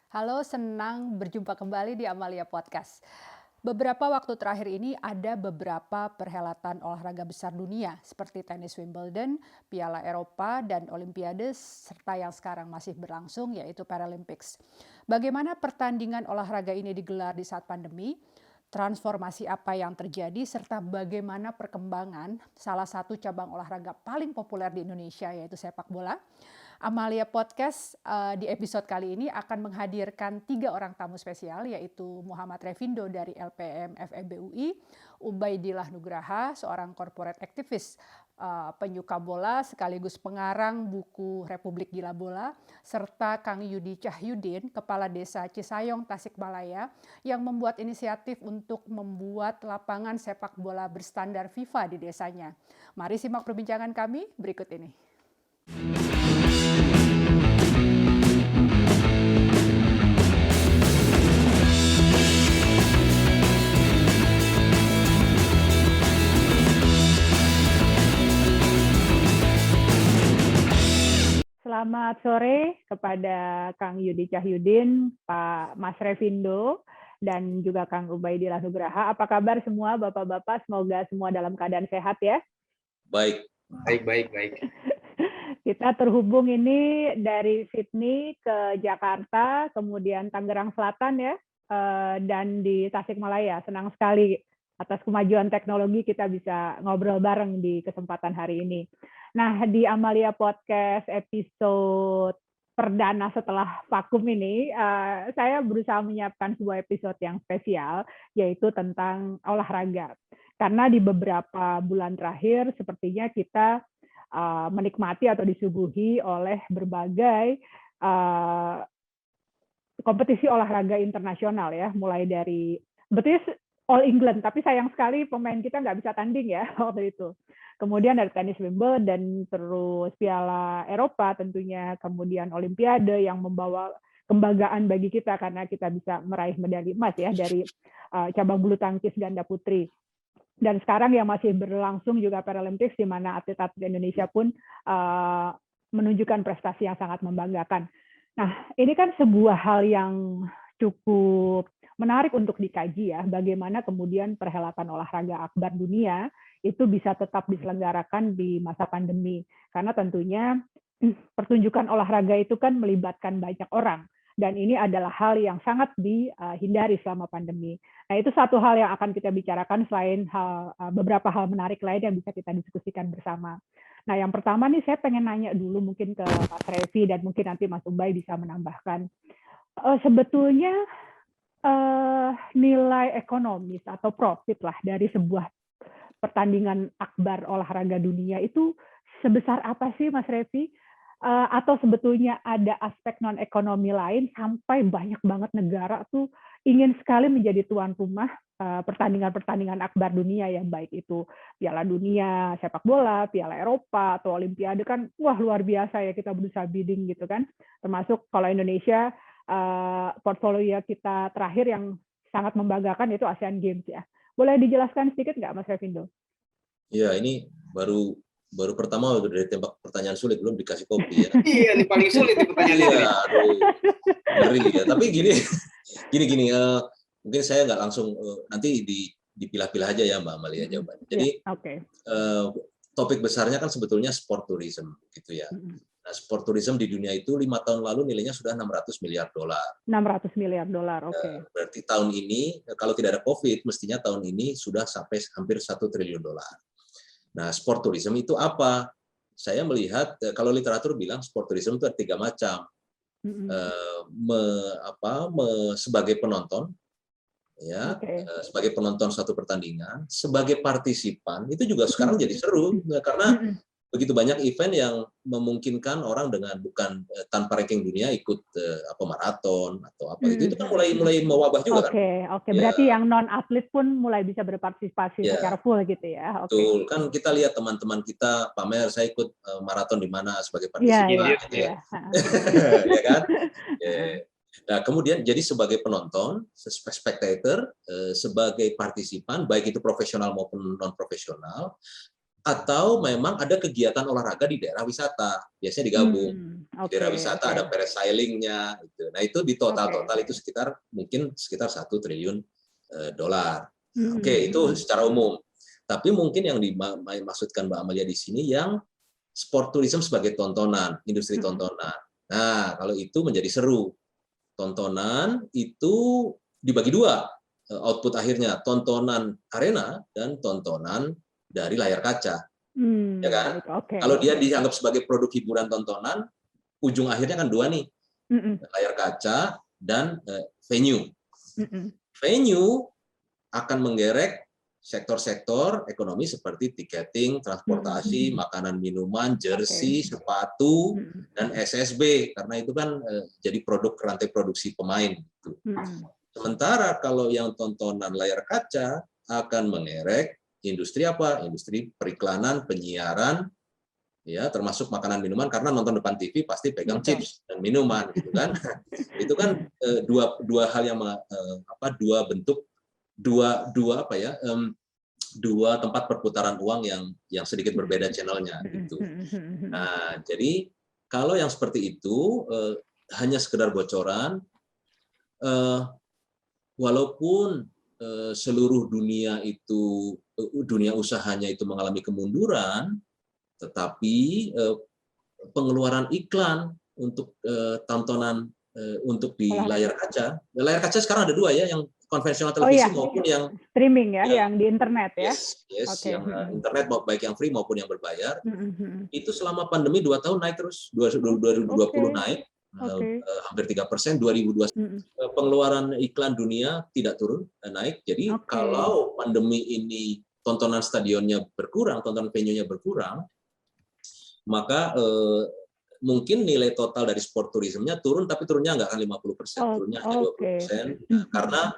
Halo, senang berjumpa kembali di Amalia Podcast. Beberapa waktu terakhir ini ada beberapa perhelatan olahraga besar dunia seperti tenis Wimbledon, Piala Eropa, dan Olimpiade serta yang sekarang masih berlangsung yaitu Paralympics. Bagaimana pertandingan olahraga ini digelar di saat pandemi? Transformasi apa yang terjadi serta bagaimana perkembangan salah satu cabang olahraga paling populer di Indonesia yaitu sepak bola. Amalia Podcast di episode kali ini akan menghadirkan 3 orang tamu spesial yaitu Muhammad Revindo dari LPM FEB UI, Ubaidillah Nugraha, seorang corporate activist, penyuka bola sekaligus pengarang buku Republik Gila Bola, serta Kang Yudi Cahyudin, Kepala Desa Cisayong, Tasikmalaya, yang membuat inisiatif untuk membuat lapangan sepak bola berstandar FIFA di desanya. Mari simak perbincangan kami berikut ini. Selamat sore kepada Kang Yudi Cahyudin, Pak Mas Revindo, dan juga Kang Ubaidillah Nugraha. Apa kabar semua Bapak-Bapak? Semoga semua dalam keadaan sehat ya. Baik. Kita terhubung ini dari Sydney ke Jakarta, kemudian Tangerang Selatan ya, dan di Tasikmalaya. Senang sekali atas kemajuan teknologi kita bisa ngobrol bareng di kesempatan hari ini. Nah, di Amalia Podcast episode perdana setelah vakum ini, saya berusaha menyiapkan sebuah episode yang spesial, yaitu tentang olahraga. Karena di beberapa bulan terakhir, sepertinya kita menikmati atau disuguhi oleh berbagai kompetisi olahraga internasional ya, mulai dari betulnya All England, tapi sayang sekali pemain kita nggak bisa tanding ya waktu itu. Kemudian dari tenis Wimbledon, terus Piala Eropa tentunya, kemudian Olimpiade yang membawa kebanggaan bagi kita karena kita bisa meraih medali emas ya dari cabang bulu tangkis ganda putri. Dan sekarang yang masih berlangsung juga Paralympics, di mana atlet-atlet Indonesia pun menunjukkan prestasi yang sangat membanggakan. Nah, ini kan sebuah hal yang cukup menarik untuk dikaji ya, bagaimana kemudian perhelatan olahraga akbar dunia itu bisa tetap diselenggarakan di masa pandemi. Karena tentunya pertunjukan olahraga itu kan melibatkan banyak orang. Dan ini adalah hal yang sangat dihindari selama pandemi. Nah, itu satu hal yang akan kita bicarakan selain beberapa hal menarik lain yang bisa kita diskusikan bersama. Nah, yang pertama nih saya pengen nanya dulu mungkin ke Mas Revi dan mungkin nanti Mas Ubay bisa menambahkan. Sebetulnya nilai ekonomis atau profit lah dari sebuah pertandingan akbar olahraga dunia itu sebesar apa sih Mas Revi? Atau sebetulnya ada aspek non ekonomi lain sampai banyak banget negara tuh ingin sekali menjadi tuan rumah pertandingan-pertandingan akbar dunia yang baik itu Piala Dunia sepak bola, Piala Eropa atau Olimpiade kan wah luar biasa ya kita berusaha bidding gitu kan. Termasuk kalau Indonesia portfolio kita terakhir yang sangat membanggakan itu Asian Games ya. Boleh dijelaskan sedikit nggak Mas Revindo? Ya, ini baru pertama dari tembak pertanyaan sulit, belum dikasih kopi ya. Iya, ini paling sulit nih pertanyaan ini. Iya, aduh, ngeri ya. Tapi gini, mungkin saya nggak langsung nanti dipilah-pilah aja ya Mbak Amalia jawabannya. Jadi topik besarnya kan sebetulnya sport tourism gitu ya. Nah, sport tourism di dunia itu 5 tahun lalu nilainya sudah 600 miliar dolar. 600 miliar dolar, oke. Berarti tahun ini kalau tidak ada COVID, mestinya tahun ini sudah sampai hampir 1 triliun dolar. Nah, sport tourism itu apa? Saya melihat kalau literatur bilang sport tourism itu ada 3 macam. Sebagai penonton, ya, sebagai penonton satu pertandingan, sebagai partisipan itu juga sekarang jadi seru karena begitu banyak event yang memungkinkan orang dengan bukan tanpa ranking dunia ikut maraton atau apa itu kan mulai mewabah juga kan. Oke. Berarti yang non atlet pun mulai bisa berpartisipasi secara full gitu ya. Betul. Kan kita lihat teman-teman kita pamer saya ikut maraton di mana sebagai partisipan gitu ya. Ya kan? Nah, kemudian jadi sebagai penonton, spectator, sebagai partisipan baik itu profesional maupun non profesional, atau memang ada kegiatan olahraga di daerah wisata, biasanya digabung. Di daerah wisata ada parasailingnya, gitu. Nah itu di total itu mungkin sekitar $1 triliun. Oke, itu secara umum. Tapi mungkin yang dimaksudkan Mbak Amalia di sini yang sport tourism sebagai tontonan, industri tontonan. Nah kalau itu menjadi seru. Tontonan itu dibagi dua output akhirnya, tontonan arena dan tontonan dari layar kaca, ya kan? Kalau dia dianggap sebagai produk hiburan tontonan, ujung akhirnya kan dua nih, layar kaca dan venue. Venue akan menggerek sektor-sektor ekonomi seperti tiketing, transportasi, makanan minuman, jersey, sepatu, dan SSB, karena itu kan jadi produk rantai produksi pemain. Sementara kalau yang tontonan layar kaca akan mengerek industri apa? Industri periklanan, penyiaran, ya termasuk makanan minuman, karena nonton depan TV pasti pegang chips dan minuman, gitu kan? Itu kan dua hal yang dua tempat perputaran uang yang sedikit berbeda channelnya, gitu. Nah, jadi kalau yang seperti itu hanya sekedar bocoran, walaupun seluruh dunia usahanya itu mengalami kemunduran, tetapi pengeluaran iklan untuk tontonan untuk di layar kaca sekarang ada dua ya, yang konvensional televisi maupun yang streaming ya, yang di internet ya. Yang internet baik yang free maupun yang berbayar. Itu selama pandemi 2 tahun naik terus, 2020 naik hampir 3%, 2021 pengeluaran iklan dunia tidak turun, naik. Jadi kalau pandemi ini tontonan stadionnya berkurang, tontonan venue-nya berkurang, maka mungkin nilai total dari sport tourism-nya turun, tapi turunnya nggak akan 50%, turunnya hanya 20%, karena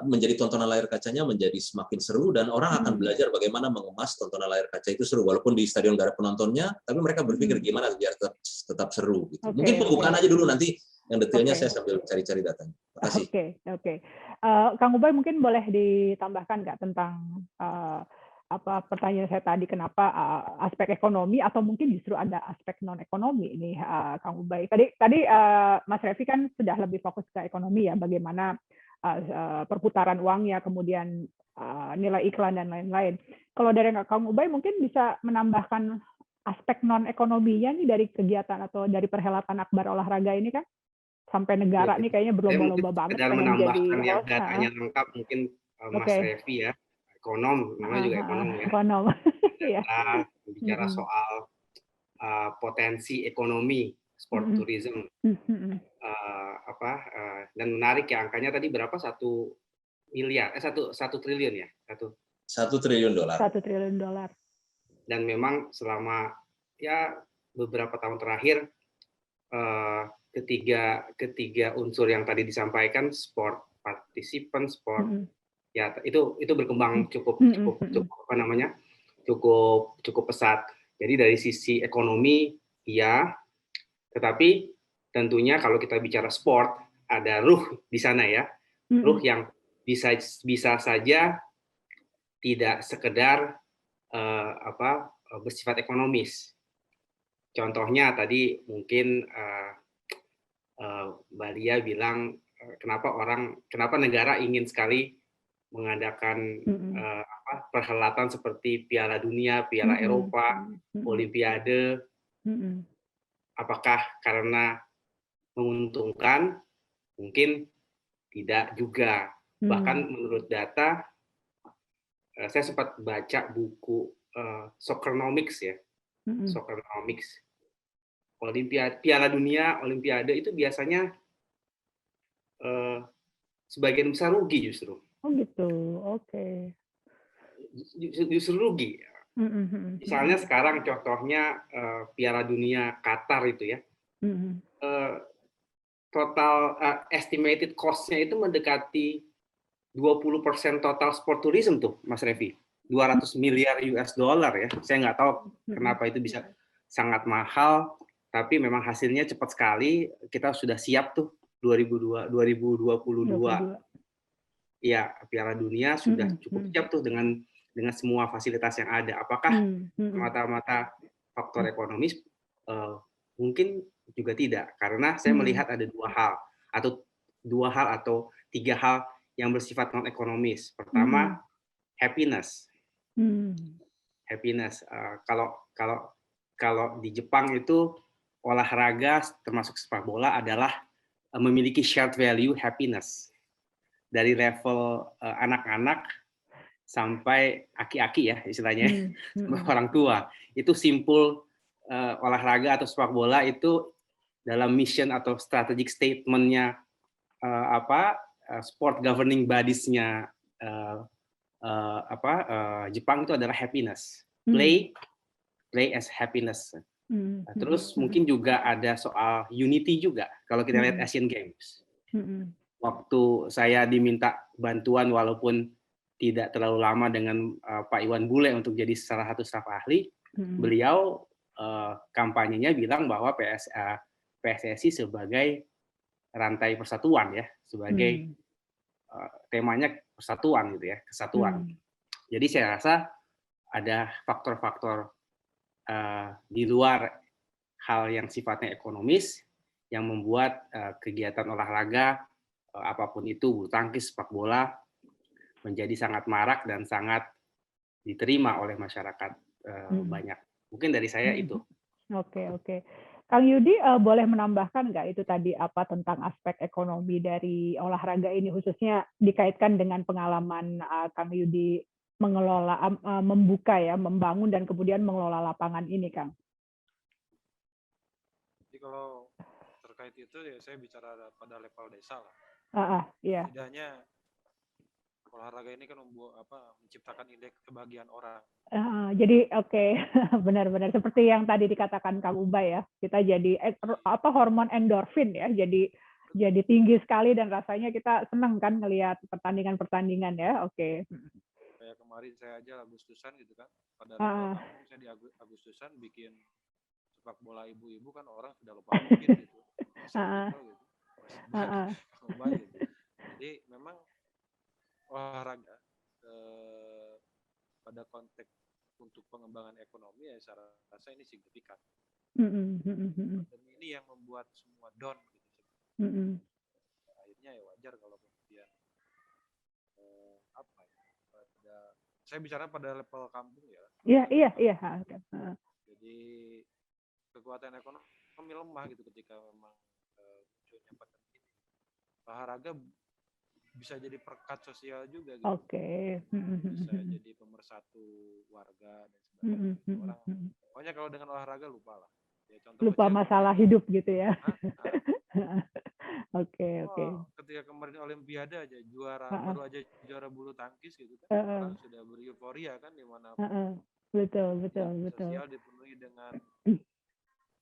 menjadi tontonan layar kacanya menjadi semakin seru, dan orang akan belajar bagaimana mengemas tontonan layar kaca itu seru, walaupun di stadion nggak ada penontonnya, tapi mereka berpikir gimana biar tetap seru. Gitu. Mungkin pembukaan aja dulu, nanti yang detailnya saya sambil cari-cari datanya. Terima kasih. Kang Ubay mungkin boleh ditambahkan nggak tentang pertanyaan saya tadi, kenapa aspek ekonomi atau mungkin justru ada aspek non ekonomi ini, Kang Ubay. Tadi Mas Revi kan sudah lebih fokus ke ekonomi ya, bagaimana perputaran uangnya, kemudian nilai iklan dan lain-lain. Kalau dari Kang Ubay mungkin bisa menambahkan aspek non ekonominya nih dari kegiatan atau dari perhelatan akbar olahraga ini kan, sampai negara nih kayaknya berlomba-lomba banget pengen jadi host. Datanya lengkap mungkin Mas Revi ya, ekonom, namanya juga ekonom ya. Ekonom. Bicara soal potensi ekonomi sport tourism, dan menarik ya, angkanya tadi berapa, 1 triliun ya, 1 triliun dolar. 1 triliun dolar. Dan memang selama ya beberapa tahun terakhir ketiga unsur yang tadi disampaikan, sport partisipan, sport ya itu berkembang cukup pesat. Jadi dari sisi ekonomi ya, tetapi tentunya kalau kita bicara sport ada ruh di sana ya, ruh yang bisa saja tidak sekedar bersifat ekonomis. Contohnya tadi mungkin Mbak Lia bilang kenapa negara ingin sekali mengadakan perhelatan seperti Piala Dunia, Piala Eropa, Olimpiade. Apakah karena menguntungkan? Mungkin tidak juga. Bahkan menurut data, saya sempat baca buku Soccernomics ya, Soccernomics. Piala Dunia, Olimpiade itu biasanya sebagian besar rugi justru. Oh gitu, oke. Justru rugi. Misalnya sekarang contohnya Piala Dunia Qatar itu ya, total estimated cost-nya itu mendekati 20% total sport tourism tuh, Mas Revi. 200 miliar US dollar ya. Saya nggak tahu kenapa itu bisa sangat mahal, tapi memang hasilnya cepat sekali. Kita sudah siap tuh 2022. Ya, Piala Dunia sudah cukup siap tuh dengan dengan semua fasilitas yang ada. Apakah mata-mata faktor ekonomis? Mungkin juga tidak, karena saya melihat ada dua hal atau tiga hal yang bersifat non ekonomis. Pertama, happiness. Happiness. Kalau di Jepang itu olahraga termasuk sepak bola adalah memiliki shared value happiness dari level anak-anak sampai aki-aki ya istilahnya, orang tua. Itu simpul olahraga atau sepak bola itu dalam mission atau strategic statement-nya sport governing bodies-nya Jepang itu adalah happiness. Play as happiness. Terus mungkin juga ada soal unity juga kalau kita lihat Asian Games. Waktu saya diminta bantuan walaupun tidak terlalu lama dengan Pak Iwan Bule untuk jadi salah satu staf ahli, beliau kampanyenya bilang bahwa PSSI sebagai rantai persatuan ya, sebagai temanya persatuan gitu ya, kesatuan. Jadi saya rasa ada faktor-faktor di luar hal yang sifatnya ekonomis yang membuat kegiatan olahraga apapun itu, bulu tangkis, sepak bola menjadi sangat marak dan sangat diterima oleh masyarakat banyak. Mungkin dari saya itu. Oke. Kang Yudi boleh menambahkan nggak itu tadi apa tentang aspek ekonomi dari olahraga ini, khususnya dikaitkan dengan pengalaman Kang Yudi mengelola, membuka ya, membangun dan kemudian mengelola lapangan ini, Kang? Jadi kalau terkait itu ya saya bicara pada level desa lah. Iya. Setidaknya olahraga ini kan menciptakan indeks kebahagiaan orang. Jadi benar-benar seperti yang tadi dikatakan Kang Ubay ya, kita jadi hormon endorfin ya, jadi tinggi sekali dan rasanya kita senang kan ngelihat pertandingan ya. Kayak kemarin saya aja Agustusan gitu kan, pada level kampung saya di Agustusan bikin sepak bola ibu-ibu kan orang sudah lupa mungkin gitu. Gitu. Jadi memang olahraga pada konteks untuk pengembangan ekonomi ya saya rasa ini signifikan. Dan ini yang membuat semua down gitu. Akhirnya ya wajar kalau kemudian saya bicara pada level kampung ya. Iya. Jadi kekuatan ekonomi lemah gitu ketika memang munculnya pandemi ini. Olahraga bisa jadi perekat sosial juga gitu. Bisa jadi pemersatu warga dan sebagainya. Pokoknya kalau dengan olahraga lupa lah. Ya, lupa masalah hidup gitu ya. Oke. Ketika kemarin Olimpiade aja baru aja juara bulu tangkis gitu kan. Orang sudah bereuforia kan di mana. Betul. Sosial dipenuhi dengan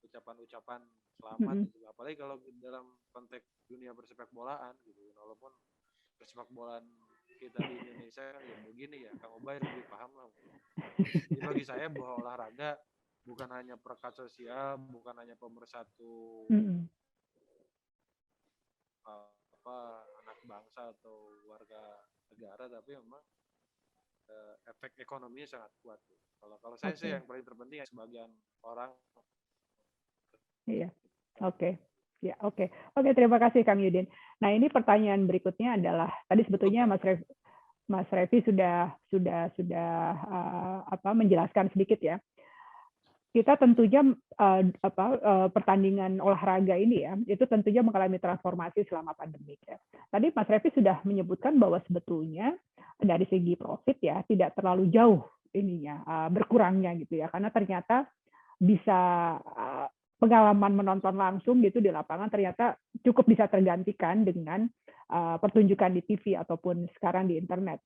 ucapan-ucapan selamat gitu. Apalagi kalau dalam konteks dunia persepak bolaan gitu. Walaupun persepak bolaan kita di Indonesia kan ya begini ya, Kang Ubay lebih paham lah. Jadi bagi saya bahwa olahraga bukan hanya perekat sosial, bukan hanya pemersatu anak bangsa atau warga negara, tapi memang efek ekonominya sangat kuat. Kalau saya sih yang paling terpenting ya sebagian orang. Iya. Oke, terima kasih Kang Yudin. Nah, ini pertanyaan berikutnya adalah tadi sebetulnya Mas Revi sudah menjelaskan sedikit ya. Kita tentunya pertandingan olahraga ini ya, itu tentunya mengalami transformasi selama pandemi ya. Tadi Mas Revi sudah menyebutkan bahwa sebetulnya dari segi profit ya tidak terlalu jauh berkurangnya gitu ya, karena ternyata bisa pengalaman menonton langsung gitu di lapangan ternyata cukup bisa tergantikan dengan pertunjukan di TV ataupun sekarang di internet.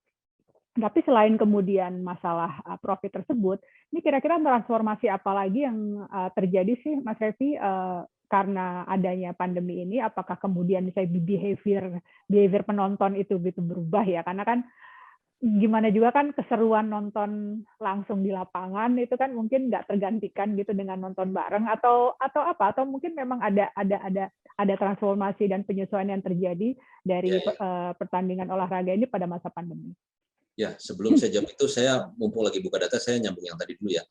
Tapi selain kemudian masalah profit tersebut, ini kira-kira transformasi apa lagi yang terjadi sih Mas Revi karena adanya pandemi ini? Apakah kemudian misalnya behavior penonton itu gitu berubah ya? Karena kan gimana juga kan keseruan nonton langsung di lapangan itu kan mungkin nggak tergantikan gitu dengan nonton bareng atau mungkin memang ada transformasi dan penyesuaian yang terjadi dari pertandingan olahraga ini pada masa pandemi. Ya, sebelum saya jawab itu, saya mumpung lagi buka data, saya nyambung yang tadi dulu ya.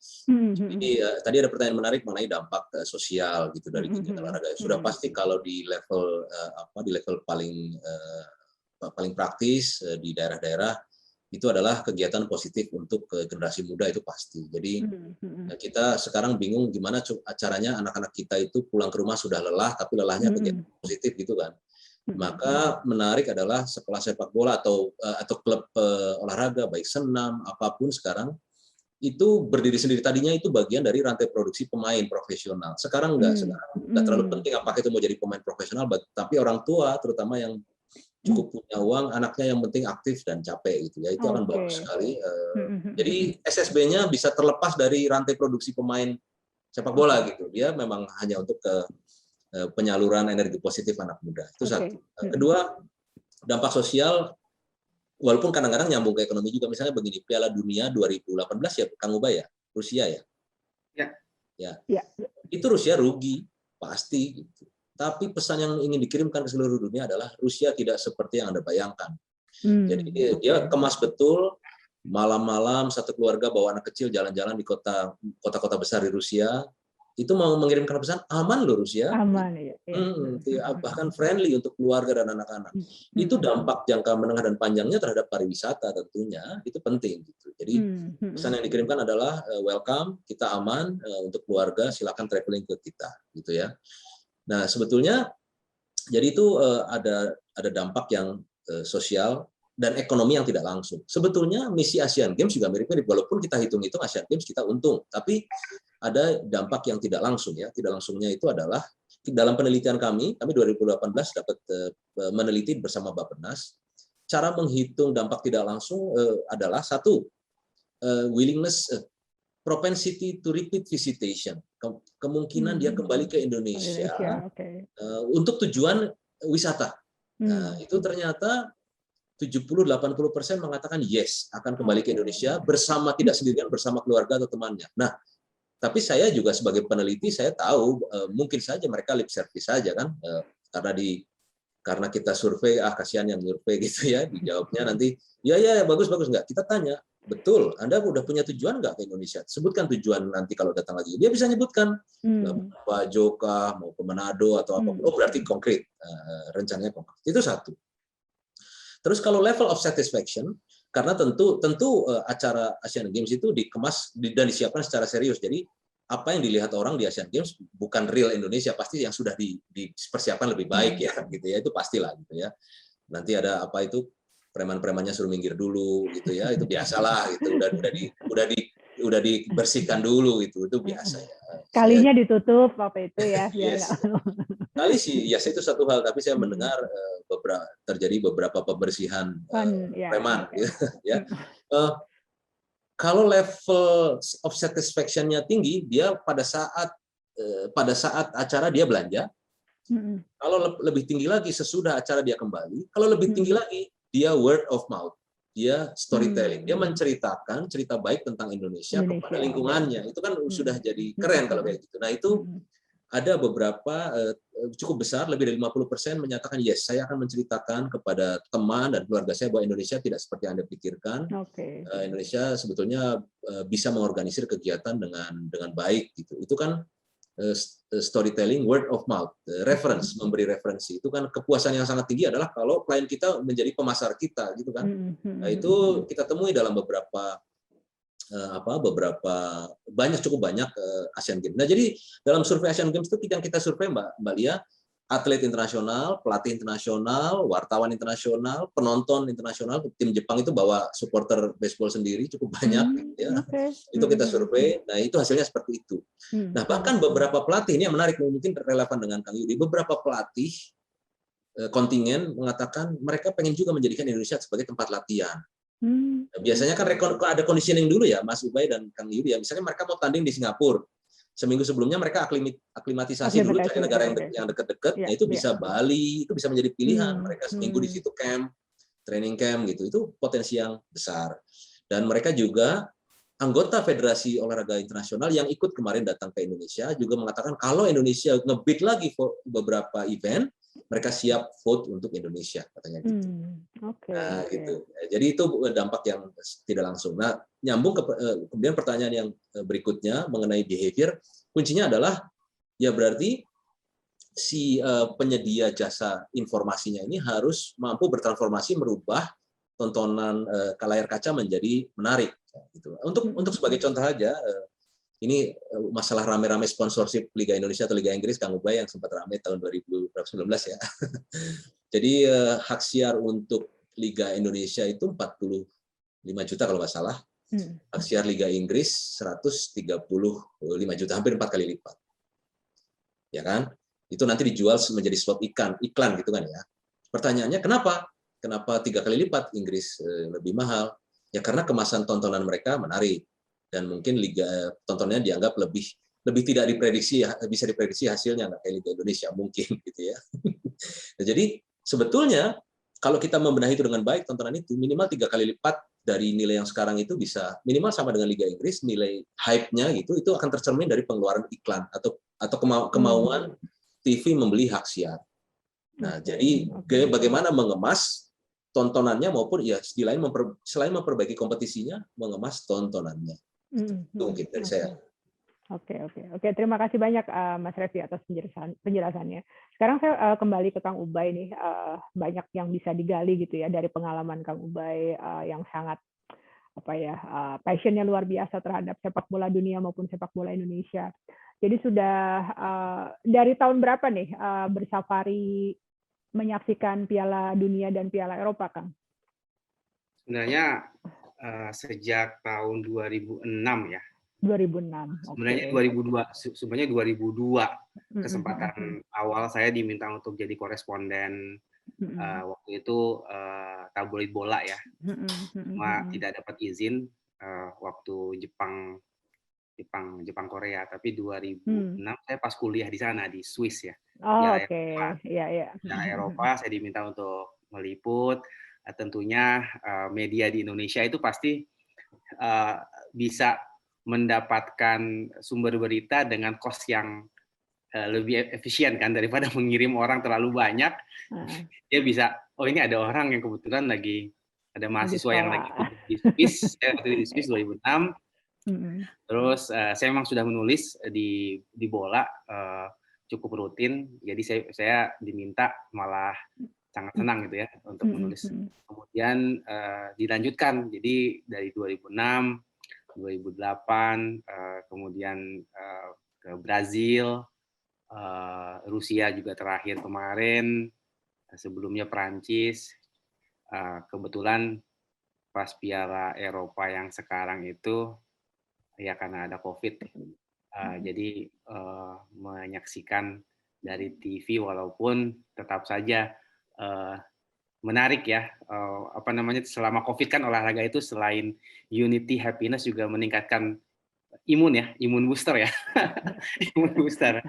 Jadi tadi ada pertanyaan menarik mengenai dampak sosial gitu dari kegiatan olahraga. Sudah pasti kalau di level paling praktis di daerah-daerah itu adalah kegiatan positif untuk generasi muda, itu pasti. Jadi kita sekarang bingung gimana caranya anak-anak kita itu pulang ke rumah sudah lelah, tapi lelahnya kegiatan positif gitu kan. Maka menarik adalah sekolah sepak bola atau klub olahraga baik senam apapun sekarang itu berdiri sendiri. Tadinya itu bagian dari rantai produksi pemain profesional. Sekarang nggak terlalu penting apakah itu mau jadi pemain profesional, tapi orang tua terutama yang cukup punya uang, anaknya yang penting aktif dan capek gitu ya, itu akan bagus sekali. Jadi SSB-nya bisa terlepas dari rantai produksi pemain sepak bola gitu. Dia memang hanya untuk penyaluran energi positif anak muda. Itu satu. Kedua, dampak sosial, walaupun kadang-kadang nyambung ke ekonomi juga. Misalnya begini, Piala Dunia 2018 ya, Kang Ubay ya, Rusia ya. Ya. Itu Rusia rugi, pasti gitu. Tapi pesan yang ingin dikirimkan ke seluruh dunia adalah Rusia tidak seperti yang Anda bayangkan. Jadi dia kemas betul, malam-malam satu keluarga bawa anak kecil jalan-jalan di kota-kota besar di Rusia. Itu mau mengirimkan pesan aman loh Rusia. Aman ya. Bahkan friendly untuk keluarga dan anak-anak. Itu dampak jangka menengah dan panjangnya terhadap pariwisata tentunya itu penting gitu. Jadi pesan yang dikirimkan adalah welcome, kita aman untuk keluarga, silakan traveling ke kita gitu ya. Nah, sebetulnya jadi itu ada dampak yang sosial dan ekonomi yang tidak langsung. Sebetulnya misi Asian Games juga mirip-mirip, walaupun kita hitung-hitung Asian Games kita untung, tapi ada dampak yang tidak langsung ya. Tidak langsungnya itu adalah dalam penelitian kami 2018 dapat meneliti bersama Bappenas, cara menghitung dampak tidak langsung adalah satu, willingness, propensity to repeat visitation, kemungkinan dia kembali ke Indonesia untuk tujuan wisata. Nah, itu ternyata 70-80% mengatakan yes akan kembali ke Indonesia bersama, tidak sendirian, bersama keluarga atau temannya. Nah, tapi saya juga sebagai peneliti saya tahu mungkin saja mereka lip service saja kan, karena kita survei, kasihan yang survei gitu ya, dijawabnya nanti ya bagus nggak, kita tanya betul Anda udah punya tujuan nggak ke Indonesia, sebutkan tujuan nanti kalau datang lagi, dia bisa nyebutkan Pak Joka mau ke Manado atau apa, berarti konkret, rencananya konkret. Itu satu. Terus kalau level of satisfaction, karena tentu acara Asian Games itu dikemas dan disiapkan secara serius. Jadi apa yang dilihat orang di Asian Games bukan real Indonesia, pasti yang sudah dipersiapkan lebih baik ya, gitu ya, itu pastilah gitu ya. Nanti ada apa itu preman-premannya suruh minggir dulu gitu ya, itu biasalah gitu. Udah dibersihkan dulu itu biasa ya. Kalinya ditutup apa itu ya. Yes. Kali sih, itu satu hal, tapi saya mendengar terjadi beberapa pembersihan preman ya. Kalau level of satisfaction-nya tinggi, dia pada saat acara dia belanja. Kalau lebih tinggi lagi sesudah acara dia kembali. Kalau lebih tinggi lagi dia word of mouth, dia storytelling, dia menceritakan cerita baik tentang Indonesia kepada lingkungannya. Itu kan sudah jadi keren kalau kayak gitu. Nah, itu ada beberapa cukup besar, lebih dari 50% menyatakan yes, saya akan menceritakan kepada teman dan keluarga saya bahwa Indonesia tidak seperti Anda pikirkan. Indonesia sebetulnya bisa mengorganisir kegiatan dengan baik gitu. Itu kan storytelling, word of mouth, reference, memberi referensi. Itu kan kepuasan yang sangat tinggi adalah kalau klien kita menjadi pemasar kita gitu kan. Nah, itu kita temui dalam cukup banyak Asian Games. Nah, jadi dalam survei Asian Games itu yang kita survei Mbak Lia, atlet internasional, pelatih internasional, wartawan internasional, penonton internasional. Tim Jepang itu bawa supporter baseball sendiri cukup banyak ya. Itu kita survei. Nah, itu hasilnya seperti itu. Nah, bahkan beberapa pelatih, ini yang menarik, mungkin relevan dengan Kang Yudi, beberapa pelatih kontingen mengatakan mereka pengen juga menjadikan Indonesia sebagai tempat latihan. Biasanya kan ada conditioning dulu ya, Mas Ubay dan Kang Yudi ya. Misalnya mereka mau tanding di Singapura, seminggu sebelumnya mereka aklimatisasi dulu, cari negara yang dekat-dekat. Nah, itu bisa Bali, itu bisa menjadi pilihan. Mereka seminggu di situ training camp gitu. Itu potensi yang besar. Dan mereka juga anggota Federasi Olahraga Internasional yang ikut kemarin datang ke Indonesia juga mengatakan kalau Indonesia nge-beat lagi beberapa event, mereka siap vote untuk Indonesia katanya gitu. Nah, gitu. Jadi itu dampak yang tidak langsung. Nah, nyambung ke kemudian pertanyaan yang berikutnya mengenai behavior, kuncinya adalah ya berarti si penyedia jasa informasinya ini harus mampu bertransformasi merubah tontonan layar kaca menjadi menarik gitu. Untuk sebagai contoh aja, ini masalah rame-rame sponsorship Liga Indonesia atau Liga Inggris, Kang Ubay, yang sempat rame tahun 2019 ya. Jadi hak siar untuk Liga Indonesia itu 45 juta kalau nggak salah. Hak siar Liga Inggris 135 juta, hampir 4 kali lipat. Ya kan? Itu nanti dijual menjadi slot iklan gitu kan ya. Pertanyaannya kenapa 3 kali lipat Inggris lebih mahal? Ya karena kemasan tontonan mereka menarik. Dan mungkin liga tontonnya dianggap lebih tidak diprediksi, bisa diprediksi hasilnya nggak kayak Liga Indonesia mungkin gitu ya. Nah, jadi sebetulnya kalau kita membenahi itu dengan baik, tontonan itu minimal 3 kali lipat dari nilai yang sekarang itu bisa minimal sama dengan Liga Inggris, nilai hype-nya itu akan tercermin dari pengeluaran iklan atau kemauan TV membeli hak siar. Nah, jadi bagaimana mengemas tontonannya maupun ya selain memperbaiki kompetisinya, mengemas tontonannya. Itu mungkin dari saya. Oke. Terima kasih banyak Mas Revi atas penjelasannya. Sekarang saya kembali ke Kang Ubay nih. Banyak yang bisa digali gitu ya dari pengalaman Kang Ubay yang sangat passionnya luar biasa terhadap sepak bola dunia maupun sepak bola Indonesia. Jadi sudah dari tahun berapa nih bersafari menyaksikan Piala Dunia dan Piala Eropa, Kang? Sebenarnya sejak tahun 2006 ya. 2006. Sebenarnya 2002 kesempatan awal saya diminta untuk jadi koresponden waktu itu tabloid bola ya. Cuma tidak dapat izin waktu Jepang Korea, tapi 2006 saya pas kuliah di sana di Swiss ya. Eropa saya diminta untuk meliput. Tentunya media di Indonesia itu pasti bisa mendapatkan sumber berita dengan cost yang lebih efisien kan daripada mengirim orang terlalu banyak. Dia bisa, ini ada orang yang kebetulan lagi ada mahasiswa yang lagi di Swiss, saya waktu di Swiss 2006. Terus saya memang sudah menulis di bola cukup rutin, jadi saya diminta malah sangat senang gitu ya untuk menulis. Kemudian dilanjutkan, jadi dari 2006, 2008, kemudian ke Brazil, Rusia juga terakhir kemarin, sebelumnya Perancis. Kebetulan pas Piala Eropa yang sekarang itu ya karena ada COVID, jadi menyaksikan dari TV walaupun tetap saja menarik ya, selama COVID kan olahraga itu selain unity, happiness juga meningkatkan imun booster ya, imun booster.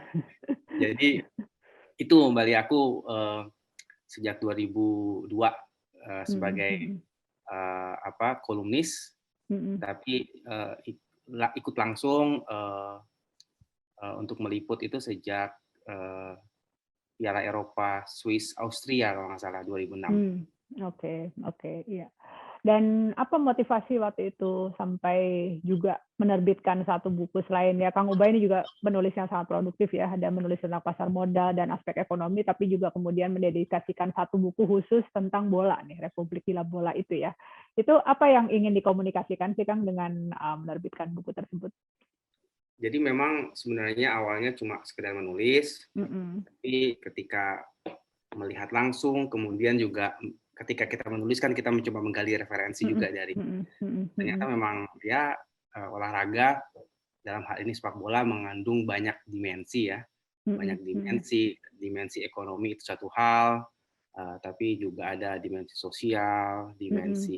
Jadi itu kembali aku sejak 2002 sebagai kolumnis, tapi ikut langsung untuk meliput itu sejak Piala Eropa Swiss Austria kalau nggak salah 2006. Oke, iya. Dan apa motivasi waktu itu sampai juga menerbitkan satu buku selain ya Kang Ubay ini juga penulis yang sangat produktif ya, ada menulis tentang pasar modal dan aspek ekonomi, tapi juga kemudian mendedikasikan satu buku khusus tentang bola nih, Republik Gila Bola itu ya. Itu apa yang ingin dikomunikasikan sih Kang dengan menerbitkan buku tersebut? Jadi memang sebenarnya awalnya cuma sekedar menulis, tapi ketika melihat langsung, kemudian juga ketika kita menulis kan kita mencoba menggali referensi juga dari ternyata memang ya olahraga dalam hal ini sepak bola mengandung banyak dimensi ya, banyak dimensi ekonomi itu satu hal, tapi juga ada dimensi sosial, dimensi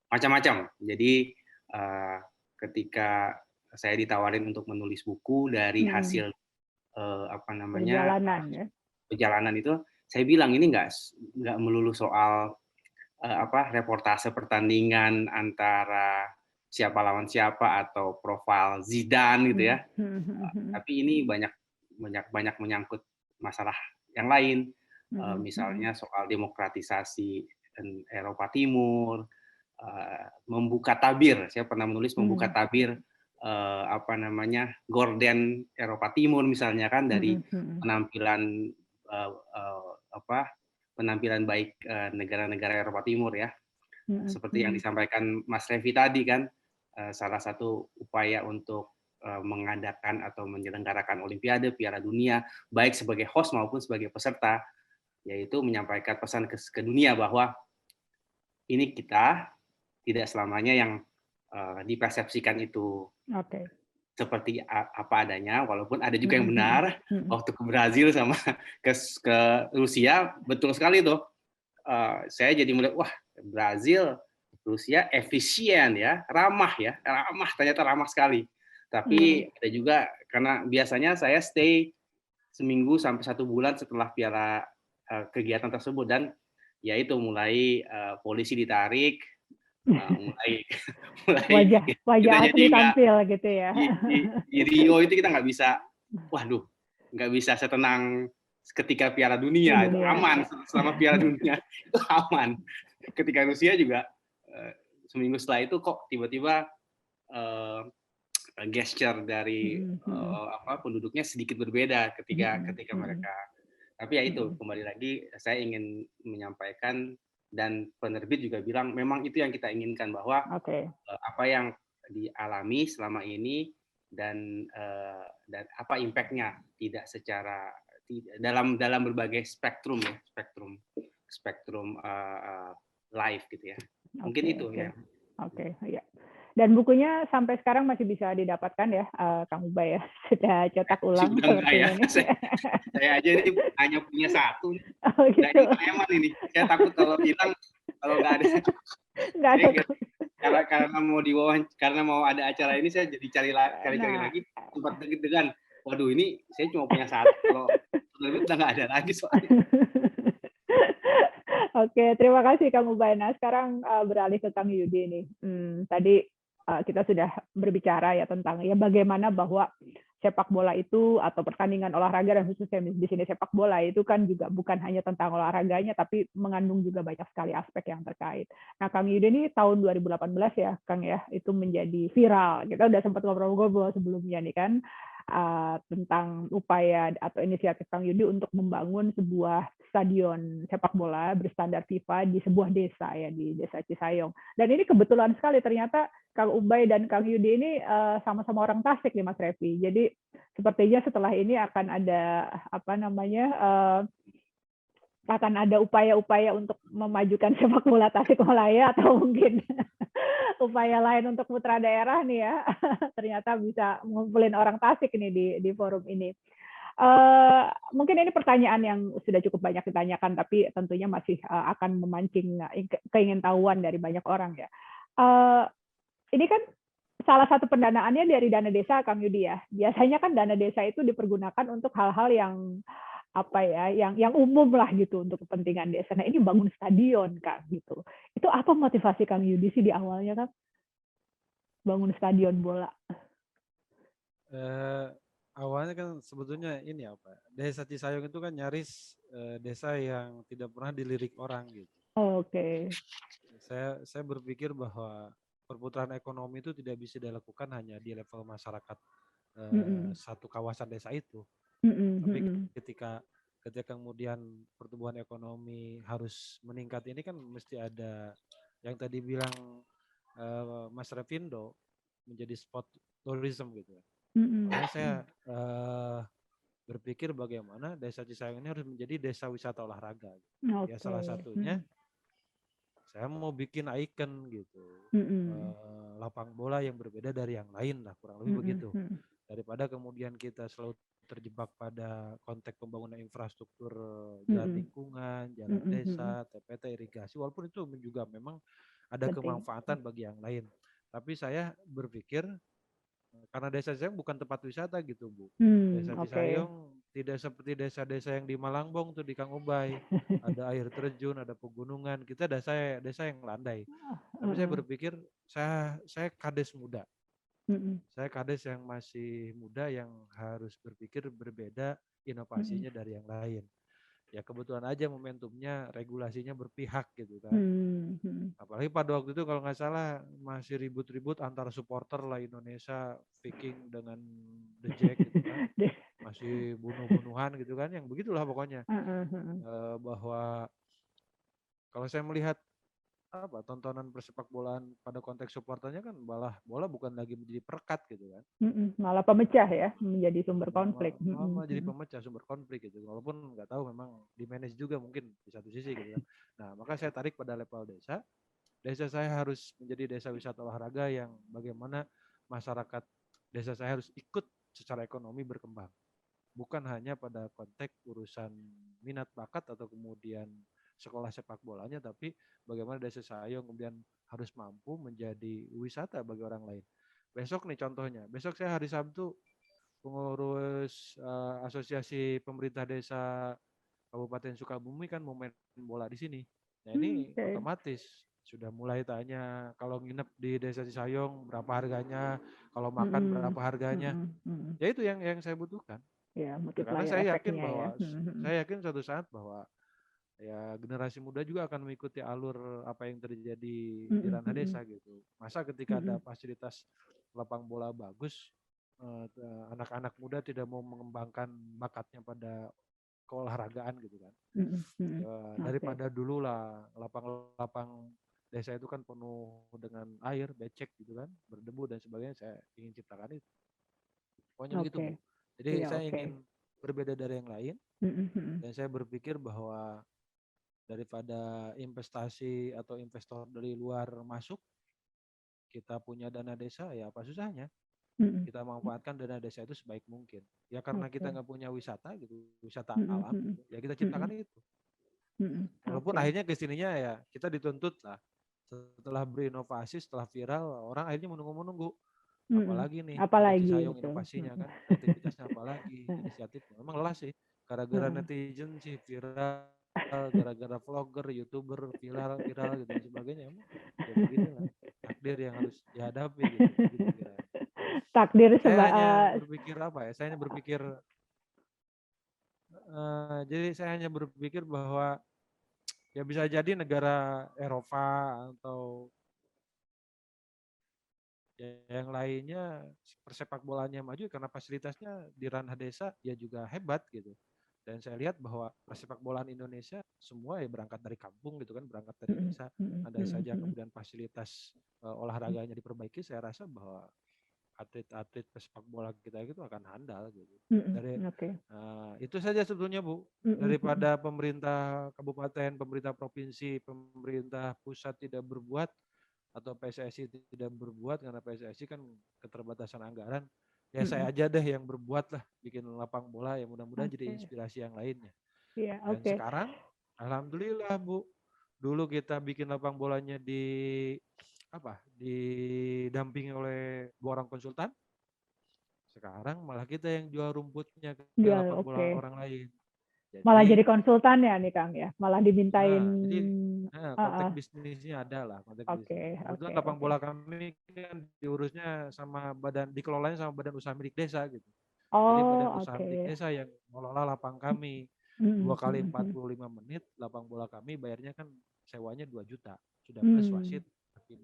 macam-macam. Jadi ketika saya ditawarin untuk menulis buku dari hasil perjalanan itu, saya bilang ini nggak melulu soal reportase pertandingan antara siapa lawan siapa atau profil Zidane gitu ya, tapi ini banyak menyangkut masalah yang lain, misalnya soal demokratisasi Eropa Timur, membuka tabir. Saya pernah menulis membuka tabir gorden Eropa Timur misalnya kan dari penampilan penampilan baik negara-negara Eropa Timur ya. Seperti yang disampaikan Mas Revi tadi kan, salah satu upaya untuk mengadakan atau menyelenggarakan Olimpiade, Piala Dunia, baik sebagai host maupun sebagai peserta, yaitu menyampaikan pesan ke dunia bahwa ini kita tidak selamanya yang dipersepsikan itu seperti apa adanya, walaupun ada juga yang benar. Waktu ke Brazil sama ke Rusia, betul sekali tuh. Saya jadi melihat, wah Brazil, Rusia efisien ya, ramah, ternyata ramah sekali. Tapi ada juga, karena biasanya saya stay seminggu sampai 1 bulan setelah kegiatan tersebut, dan ya itu mulai polisi ditarik, mulai wajah asli tampil gitu ya. Di Rio itu kita nggak bisa setenang ketika Piala Dunia. Itu aman, selama Piala Dunia itu aman. Ketika Rusia juga seminggu setelah itu kok tiba-tiba gesture dari penduduknya sedikit berbeda ketika mereka. Tapi ya itu, kembali lagi saya ingin menyampaikan, dan penerbit juga bilang memang itu yang kita inginkan, bahwa apa yang dialami selama ini dan apa impact-nya tidak secara dalam berbagai spektrum life gitu ya. Mungkin itu ya. Ya. Dan bukunya sampai sekarang masih bisa didapatkan ya, Kang Ubay ya, sudah cetak ulang seperti ini. Saya aja ini hanya punya 1. Gitu. Nah, ini preman ini. Saya takut kalau hilang, kalau nggak ada. Karena mau ada acara ini, saya jadi cari lagi. Sempat deg-degan. Waduh, ini saya cuma punya 1. Kalau udah nggak ada lagi soalnya. Oke, terima kasih Kang Ubay. Nah, sekarang beralih ke Kang Yudi nih. Tadi kita sudah berbicara ya tentang ya bagaimana bahwa sepak bola itu atau pertandingan olahraga, dan khususnya di sini sepak bola itu kan juga bukan hanya tentang olahraganya, tapi mengandung juga banyak sekali aspek yang terkait. Nah, Kang Yudi ini tahun 2018 ya, Kang ya, itu menjadi viral. Kita udah sempat ngobrol-ngobrol sebelumnya nih kan, tentang upaya atau inisiatif Kang Yudi untuk membangun sebuah stadion sepak bola berstandar FIFA di sebuah desa ya, di Desa Cisayong. Dan ini kebetulan sekali ternyata Kang Ubay dan Kang Yudi ini sama-sama orang Tasik nih Mas Revi. Jadi sepertinya setelah ini akan ada akan ada upaya-upaya untuk memajukan sepak bola Tasikmalaya, atau mungkin upaya lain untuk putra daerah nih ya. Ternyata bisa ngumpulin orang Tasik nih di forum ini. Mungkin ini pertanyaan yang sudah cukup banyak ditanyakan, tapi tentunya masih akan memancing keingintahuan dari banyak orang ya. Ini kan salah satu pendanaannya dari dana desa, Kang Yudi ya. Biasanya kan dana desa itu dipergunakan untuk hal-hal yang yang umum lah gitu, untuk kepentingan desa. Nah, ini bangun stadion Kang gitu. Itu apa motivasi Kang Yudi sih di awalnya Kang? Bangun stadion bola. Awalnya kan sebetulnya ini Desa Cisayong itu kan nyaris desa yang tidak pernah dilirik orang gitu. Oke. Saya berpikir bahwa perputaran ekonomi itu tidak bisa dilakukan hanya di level masyarakat satu kawasan desa itu. Tapi ketika kemudian pertumbuhan ekonomi harus meningkat, ini kan mesti ada yang tadi bilang Mas Revindo, menjadi spot tourism gitu. Makanya saya berpikir bagaimana Desa Cisayong ini harus menjadi desa wisata olahraga. Ya salah satunya saya mau bikin ikon gitu, lapang bola yang berbeda dari yang lain lah, kurang lebih begitu. Daripada kemudian kita selalu terjebak pada konteks pembangunan infrastruktur, jalan lingkungan, jalan desa, TPT, irigasi, walaupun itu juga memang ada kemanfaatan bagi yang lain. Tapi saya berpikir karena Desa Cisayong bukan tempat wisata gitu Bu. Desa Cisayong tidak seperti desa-desa yang di Malangbong tuh di Kang Ubay. Ada air terjun, ada pegunungan. Kita desa yang landai. Tapi saya berpikir saya kades muda. Saya kades yang masih muda yang harus berpikir berbeda inovasinya dari yang lain. ya kebetulan aja momentumnya regulasinya berpihak gitu kan. Apalagi pada waktu itu kalau nggak salah masih ribut-ribut antara supporter lah Indonesia Viking dengan The Jack gitu kan, masih bunuh-bunuhan gitu kan, yang begitulah pokoknya. Bahwa kalau saya melihat tontonan persepak bolaan pada konteks supporternya kan malah bola bukan lagi menjadi perekat gitu kan. Malah pemecah ya, menjadi sumber konflik. Malah jadi pemecah, sumber konflik gitu. Walaupun nggak tahu memang di manage juga mungkin di satu sisi gitu kan. Nah, maka saya tarik pada level desa. Desa saya harus menjadi desa wisata olahraga yang bagaimana masyarakat desa saya harus ikut secara ekonomi berkembang. Bukan hanya pada konteks urusan minat bakat atau kemudian sekolah sepak bolanya, tapi bagaimana desa saya kemudian harus mampu menjadi wisata bagi orang lain. Besok nih contohnya, besok saya hari Sabtu pengurus asosiasi pemerintah desa Kabupaten Sukabumi kan mau main bola di sini. Nah ini otomatis sudah mulai tanya kalau nginep di desa Cisayong berapa harganya, kalau makan berapa harganya. Ya itu yang saya butuhkan. Ya, karena saya yakin bahwa saya yakin suatu saat bahwa ya generasi muda juga akan mengikuti alur apa yang terjadi di ranah desa gitu. Masa ketika ada fasilitas lapang bola bagus, anak-anak muda tidak mau mengembangkan bakatnya pada keolahragaan gitu kan. Daripada dulu lah lapang-lapang desa itu kan penuh dengan air, becek gitu kan, berdebu dan sebagainya, saya ingin ciptakan itu. Pokoknya begitu Bu. Jadi saya ingin berbeda dari yang lain, dan saya berpikir bahwa daripada investasi atau investor dari luar masuk, kita punya dana desa, ya apa susahnya? Kita manfaatkan dana desa itu sebaik mungkin. Ya karena kita nggak punya wisata gitu, wisata alam gitu, ya kita ciptakan itu. Walaupun akhirnya kesininya ya kita dituntut lah. Setelah berinovasi, setelah viral, orang akhirnya menunggu-menunggu. Apalagi nih, apalagi Cisayong inovasinya kan, aktivitasnya apalagi, inisiatifnya. Memang lelah sih, gara-gara netizen sih viral, gara-gara vlogger, youtuber viral gitu dan sebagainya. Emang ya beginilah takdir yang harus dihadapi gitu kira. Takdir saya hanya berpikir apa ya? Saya hanya berpikir, jadi saya hanya berpikir bahwa ya bisa jadi negara Eropa atau yang lainnya persepak bolanya maju karena fasilitasnya di ranah desa ya juga hebat gitu. Dan saya lihat bahwa persepak bolaan Indonesia semua ya berangkat dari kampung gitu kan, berangkat dari desa. Andai saja kemudian fasilitas olahraganya diperbaiki, saya rasa bahwa atlet-atlet pesepak bola kita itu akan handal gitu. Dari itu saja sebetulnya Bu. Daripada pemerintah kabupaten, pemerintah provinsi, pemerintah pusat tidak berbuat, atau PSSI tidak berbuat karena PSSI kan keterbatasan anggaran, ya saya aja deh yang berbuat lah, bikin lapang bola yang mudah-mudahan jadi inspirasi yang lainnya. Dan sekarang alhamdulillah Bu, dulu kita bikin lapang bolanya didampingi oleh 2 orang konsultan, sekarang malah kita yang jual rumputnya ke lapang bola orang lain. Malah jadi konsultan ya nih Kang ya, malah dimintain. Konteks bisnisnya ada lah, Kebetulan lapang bola kami kan diurusnya sama dikelolanya sama badan usaha milik desa gitu. Jadi badan usaha milik desa yang mengelola lapang kami. 2 kali 45 menit lapang bola kami bayarnya kan sewanya 2 juta. Sudah plus wasit,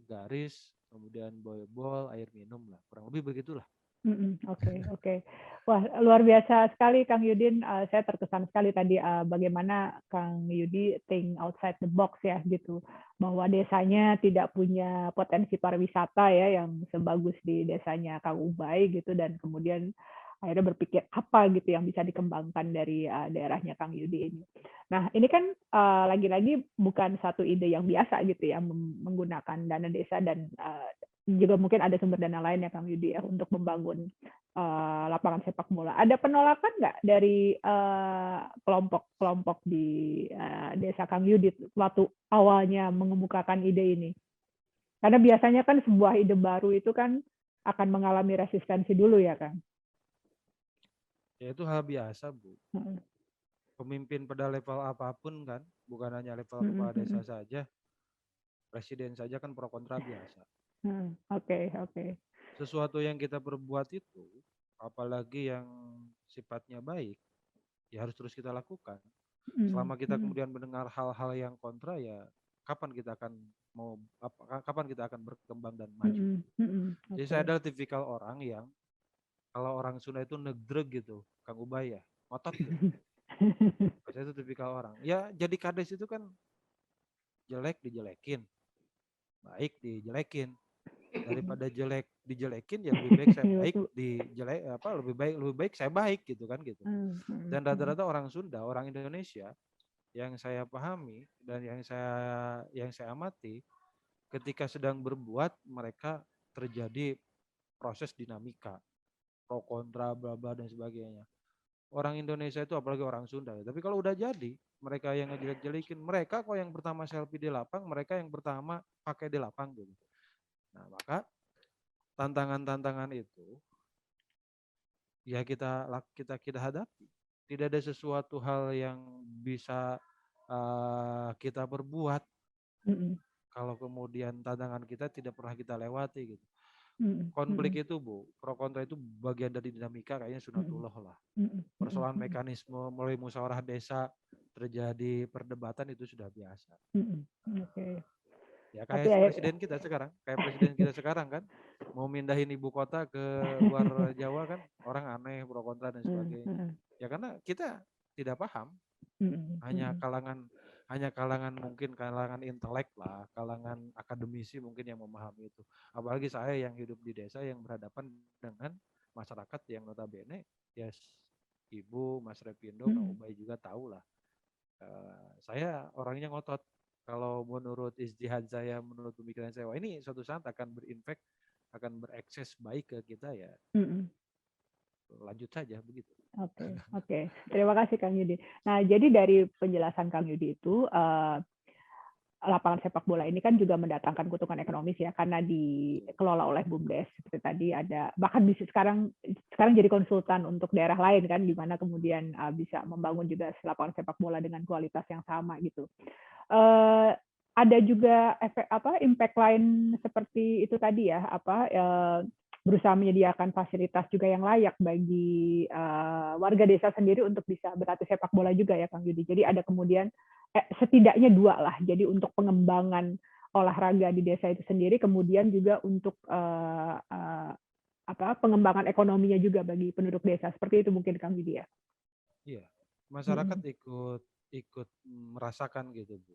garis, kemudian boyball, air minum lah. Kurang lebih begitulah. Oke. Wah, luar biasa sekali Kang Yudin. Saya terkesan sekali tadi bagaimana Kang Yudi think outside the box ya gitu. Bahwa desanya tidak punya potensi pariwisata ya yang sebagus di desanya Kang Ubay gitu, dan kemudian akhirnya berpikir apa gitu yang bisa dikembangkan dari daerahnya Kang Yudi ini. Nah, ini kan lagi-lagi bukan satu ide yang biasa gitu ya, menggunakan dana desa dan juga mungkin ada sumber dana lain ya Kang Yudi ya untuk membangun lapangan sepak bola. Ada penolakan nggak dari kelompok-kelompok di desa Kang Yudi waktu awalnya mengemukakan ide ini? Karena biasanya kan sebuah ide baru itu kan akan mengalami resistensi dulu ya Kang. Ya itu hal biasa Bu. Pemimpin pada level apapun kan, bukan hanya level kepala desa saja, presiden saja kan pro kontra biasa. Oke. Sesuatu yang kita perbuat itu, apalagi yang sifatnya baik, ya harus terus kita lakukan. Selama kita kemudian mendengar hal-hal yang kontra, ya kapan kita akan berkembang dan maju. Jadi saya adalah tipikal orang yang kalau orang Sunda itu negdreg gitu, Kang Ubay ya, ngotot gitu. Saya itu tipikal orang. Ya jadi kades itu kan jelek dijelekin, baik dijelekin. Daripada jelek dijelekin, ya lebih baik saya baik lebih baik saya baik gitu kan gitu. Dan rata-rata orang Sunda, orang Indonesia yang saya pahami dan yang saya amati, ketika sedang berbuat mereka terjadi proses dinamika, pro kontra bla bla dan sebagainya. Orang Indonesia itu apalagi orang Sunda, tapi kalau udah jadi mereka yang ngejelek-jelekin, mereka kok yang pertama selfie di lapang, mereka yang pertama pakai di lapang gitu. Nah, maka tantangan-tantangan itu ya kita hadapi. Tidak ada sesuatu hal yang bisa kita perbuat kalau kemudian tantangan kita tidak pernah kita lewati gitu. Konflik itu pro kontra itu bagian dari dinamika, kayaknya sunatullah lah. Persoalan mekanisme melalui musyawarah desa terjadi perdebatan itu sudah biasa. Ya kayak presiden kita sekarang kan mau mindahin ibu kota ke luar Jawa kan, orang aneh pro kontra dan sebagainya. Ya karena kita tidak paham. Hanya kalangan mungkin kalangan intelek lah, kalangan akademisi mungkin yang memahami itu. Apalagi saya yang hidup di desa yang berhadapan dengan masyarakat yang notabene ya Ibu, Mas Repindo, Kang Ubay juga tahu lah. Saya orangnya ngotot. Kalau menurut ijtihad saya, menurut pemikiran saya, wah ini suatu saat akan berinfek, akan berekses baik ke kita ya. Lanjut saja begitu. Oke. Terima kasih Kang Yudi. Nah, jadi dari penjelasan Kang Yudi itu, lapangan sepak bola ini kan juga mendatangkan keuntungan ekonomis ya, karena dikelola oleh BUMDes. Seperti tadi ada, bahkan bisa sekarang jadi konsultan untuk daerah lain kan, di mana kemudian bisa membangun juga lapangan sepak bola dengan kualitas yang sama gitu. Ada juga impact lain seperti itu tadi ya, berusaha menyediakan fasilitas juga yang layak bagi warga desa sendiri untuk bisa berlatih sepak bola juga ya Kang Yudi. Jadi ada kemudian setidaknya dua lah. Jadi untuk pengembangan olahraga di desa itu sendiri, kemudian juga untuk pengembangan ekonominya juga bagi penduduk desa. Seperti itu mungkin Kang Yudi ya. Iya, masyarakat ikut merasakan gitu Bu.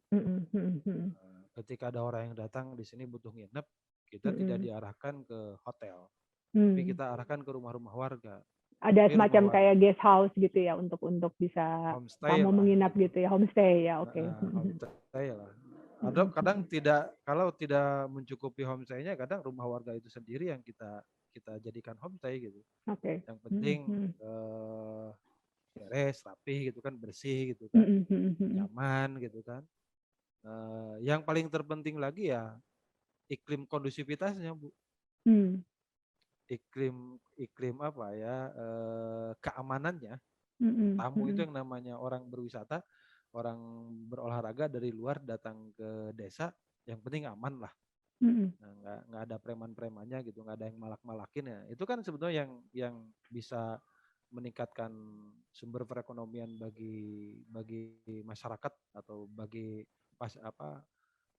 Ketika ada orang yang datang di sini butuh nginep, kita tidak diarahkan ke hotel. Tapi kita arahkan ke rumah-rumah warga. Ada semacam kayak guest house gitu ya untuk bisa kamu menginap gitu ya, homestay ya, oke. Homestay lah. Kadang kalau tidak mencukupi homestay-nya, kadang rumah warga itu sendiri yang kita jadikan homestay gitu. Oke. Yang penting beres, rapih gitu kan, bersih gitu kan, nyaman gitu kan. Yang paling terpenting lagi ya iklim kondusivitasnya Bu. Iklim apa ya, keamanannya. Tamu itu yang namanya orang berwisata, orang berolahraga dari luar datang ke desa, yang penting aman lah. Nah, nggak ada preman-premannya gitu, nggak ada yang malak-malakin ya. Itu kan sebetulnya yang bisa meningkatkan sumber perekonomian bagi masyarakat atau bagi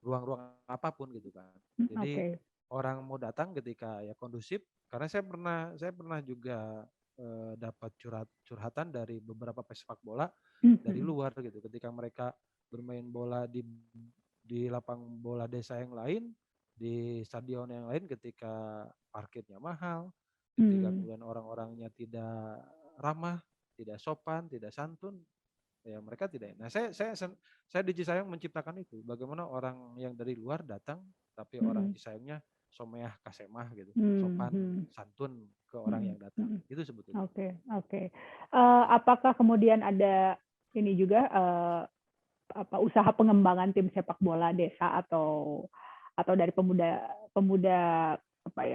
ruang-ruang apapun gitu kan. Jadi orang mau datang ketika ya kondusif, karena saya pernah juga dapat curhatan dari beberapa pesepak bola dari luar gitu. Ketika mereka bermain bola di lapang bola desa yang lain, di stadion yang lain, ketika parkirnya mahal, ketika kemudian orang-orangnya tidak ramah, tidak sopan, tidak santun, ya mereka tidak. Nah, saya di Cisayong menciptakan itu. Bagaimana orang yang dari luar datang, tapi orang Cisayongnya someah kasemah gitu, sopan, santun ke orang yang datang. Itu sebetulnya. Oke. Apakah kemudian ada ini juga usaha pengembangan tim sepak bola desa atau dari pemuda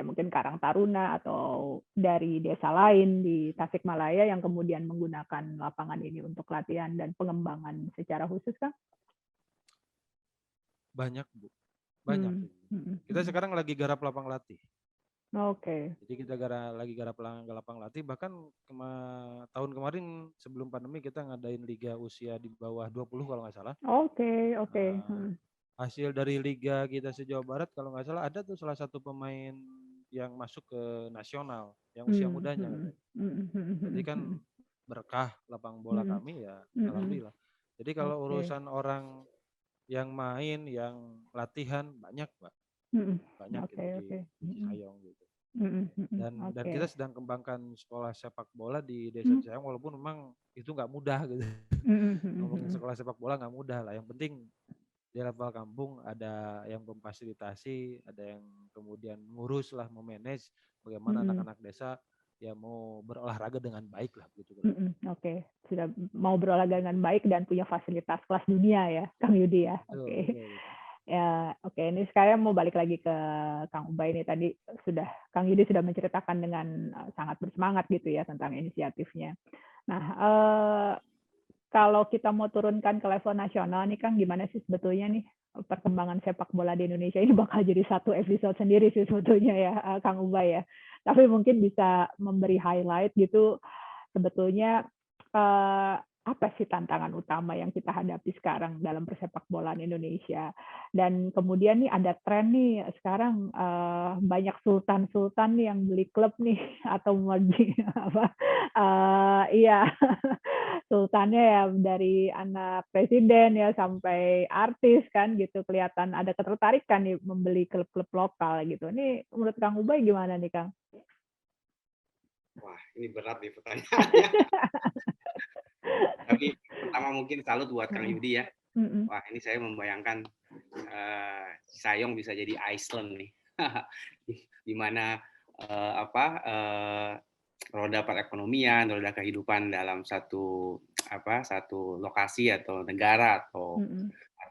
mungkin Karang Taruna atau dari desa lain di Tasikmalaya yang kemudian menggunakan lapangan ini untuk latihan dan pengembangan secara khusus Kang? Banyak Bu, banyak. Kita sekarang lagi garap lapang latih. Oke. Jadi kita lagi garap lapang latih, bahkan tahun kemarin sebelum pandemi kita ngadain liga usia di bawah 20 kalau nggak salah. Oke. Hasil dari liga kita se-Jawa Barat kalau nggak salah ada tuh salah satu pemain yang masuk ke nasional, yang usia mudanya katanya. Jadi kan berkah lapang bola kami ya, alhamdulillah. Jadi kalau urusan orang yang main, yang latihan banyak, Mbak. Banyak gitu di Sayong gitu. Dan kita sedang kembangkan sekolah sepak bola di Desa Sayong, walaupun memang itu nggak mudah gitu. Ngomongin sekolah sepak bola nggak mudah lah. Yang penting di level kampung ada yang memfasilitasi, ada yang kemudian ngurus lah, memanage bagaimana anak-anak desa ya mau berolahraga dengan baik lah begitu. Oke, sudah mau berolahraga dengan baik dan punya fasilitas kelas dunia ya, Kang Yudi ya. Oke. Ya, oke. Ini saya mau balik lagi ke Kang Ubay ini, tadi Kang Yudi sudah menceritakan dengan sangat bersemangat gitu ya tentang inisiatifnya. Nah, kalau kita mau turunkan ke level nasional nih Kang, gimana sih sebetulnya nih perkembangan sepak bola di Indonesia ini? Bakal jadi satu episode sendiri sih sebetulnya ya, Kang Ubay ya. Tapi mungkin bisa memberi highlight gitu sebetulnya apa sih tantangan utama yang kita hadapi sekarang dalam persepak bolaan Indonesia. Dan kemudian nih ada tren nih sekarang banyak sultan-sultan nih yang beli klub nih atau iya sultannya ya dari anak presiden ya sampai artis kan gitu, kelihatan ada ketertarikan nih membeli klub-klub lokal gitu. Ini menurut Kang Ubay gimana nih Kang? Wah, ini berat nih pertanyaannya. Tapi pertama mungkin salut buat Kang Yudi ya. Wah, ini saya membayangkan Sayong bisa jadi Iceland nih. Di mana roda perekonomian, roda kehidupan dalam satu lokasi atau negara atau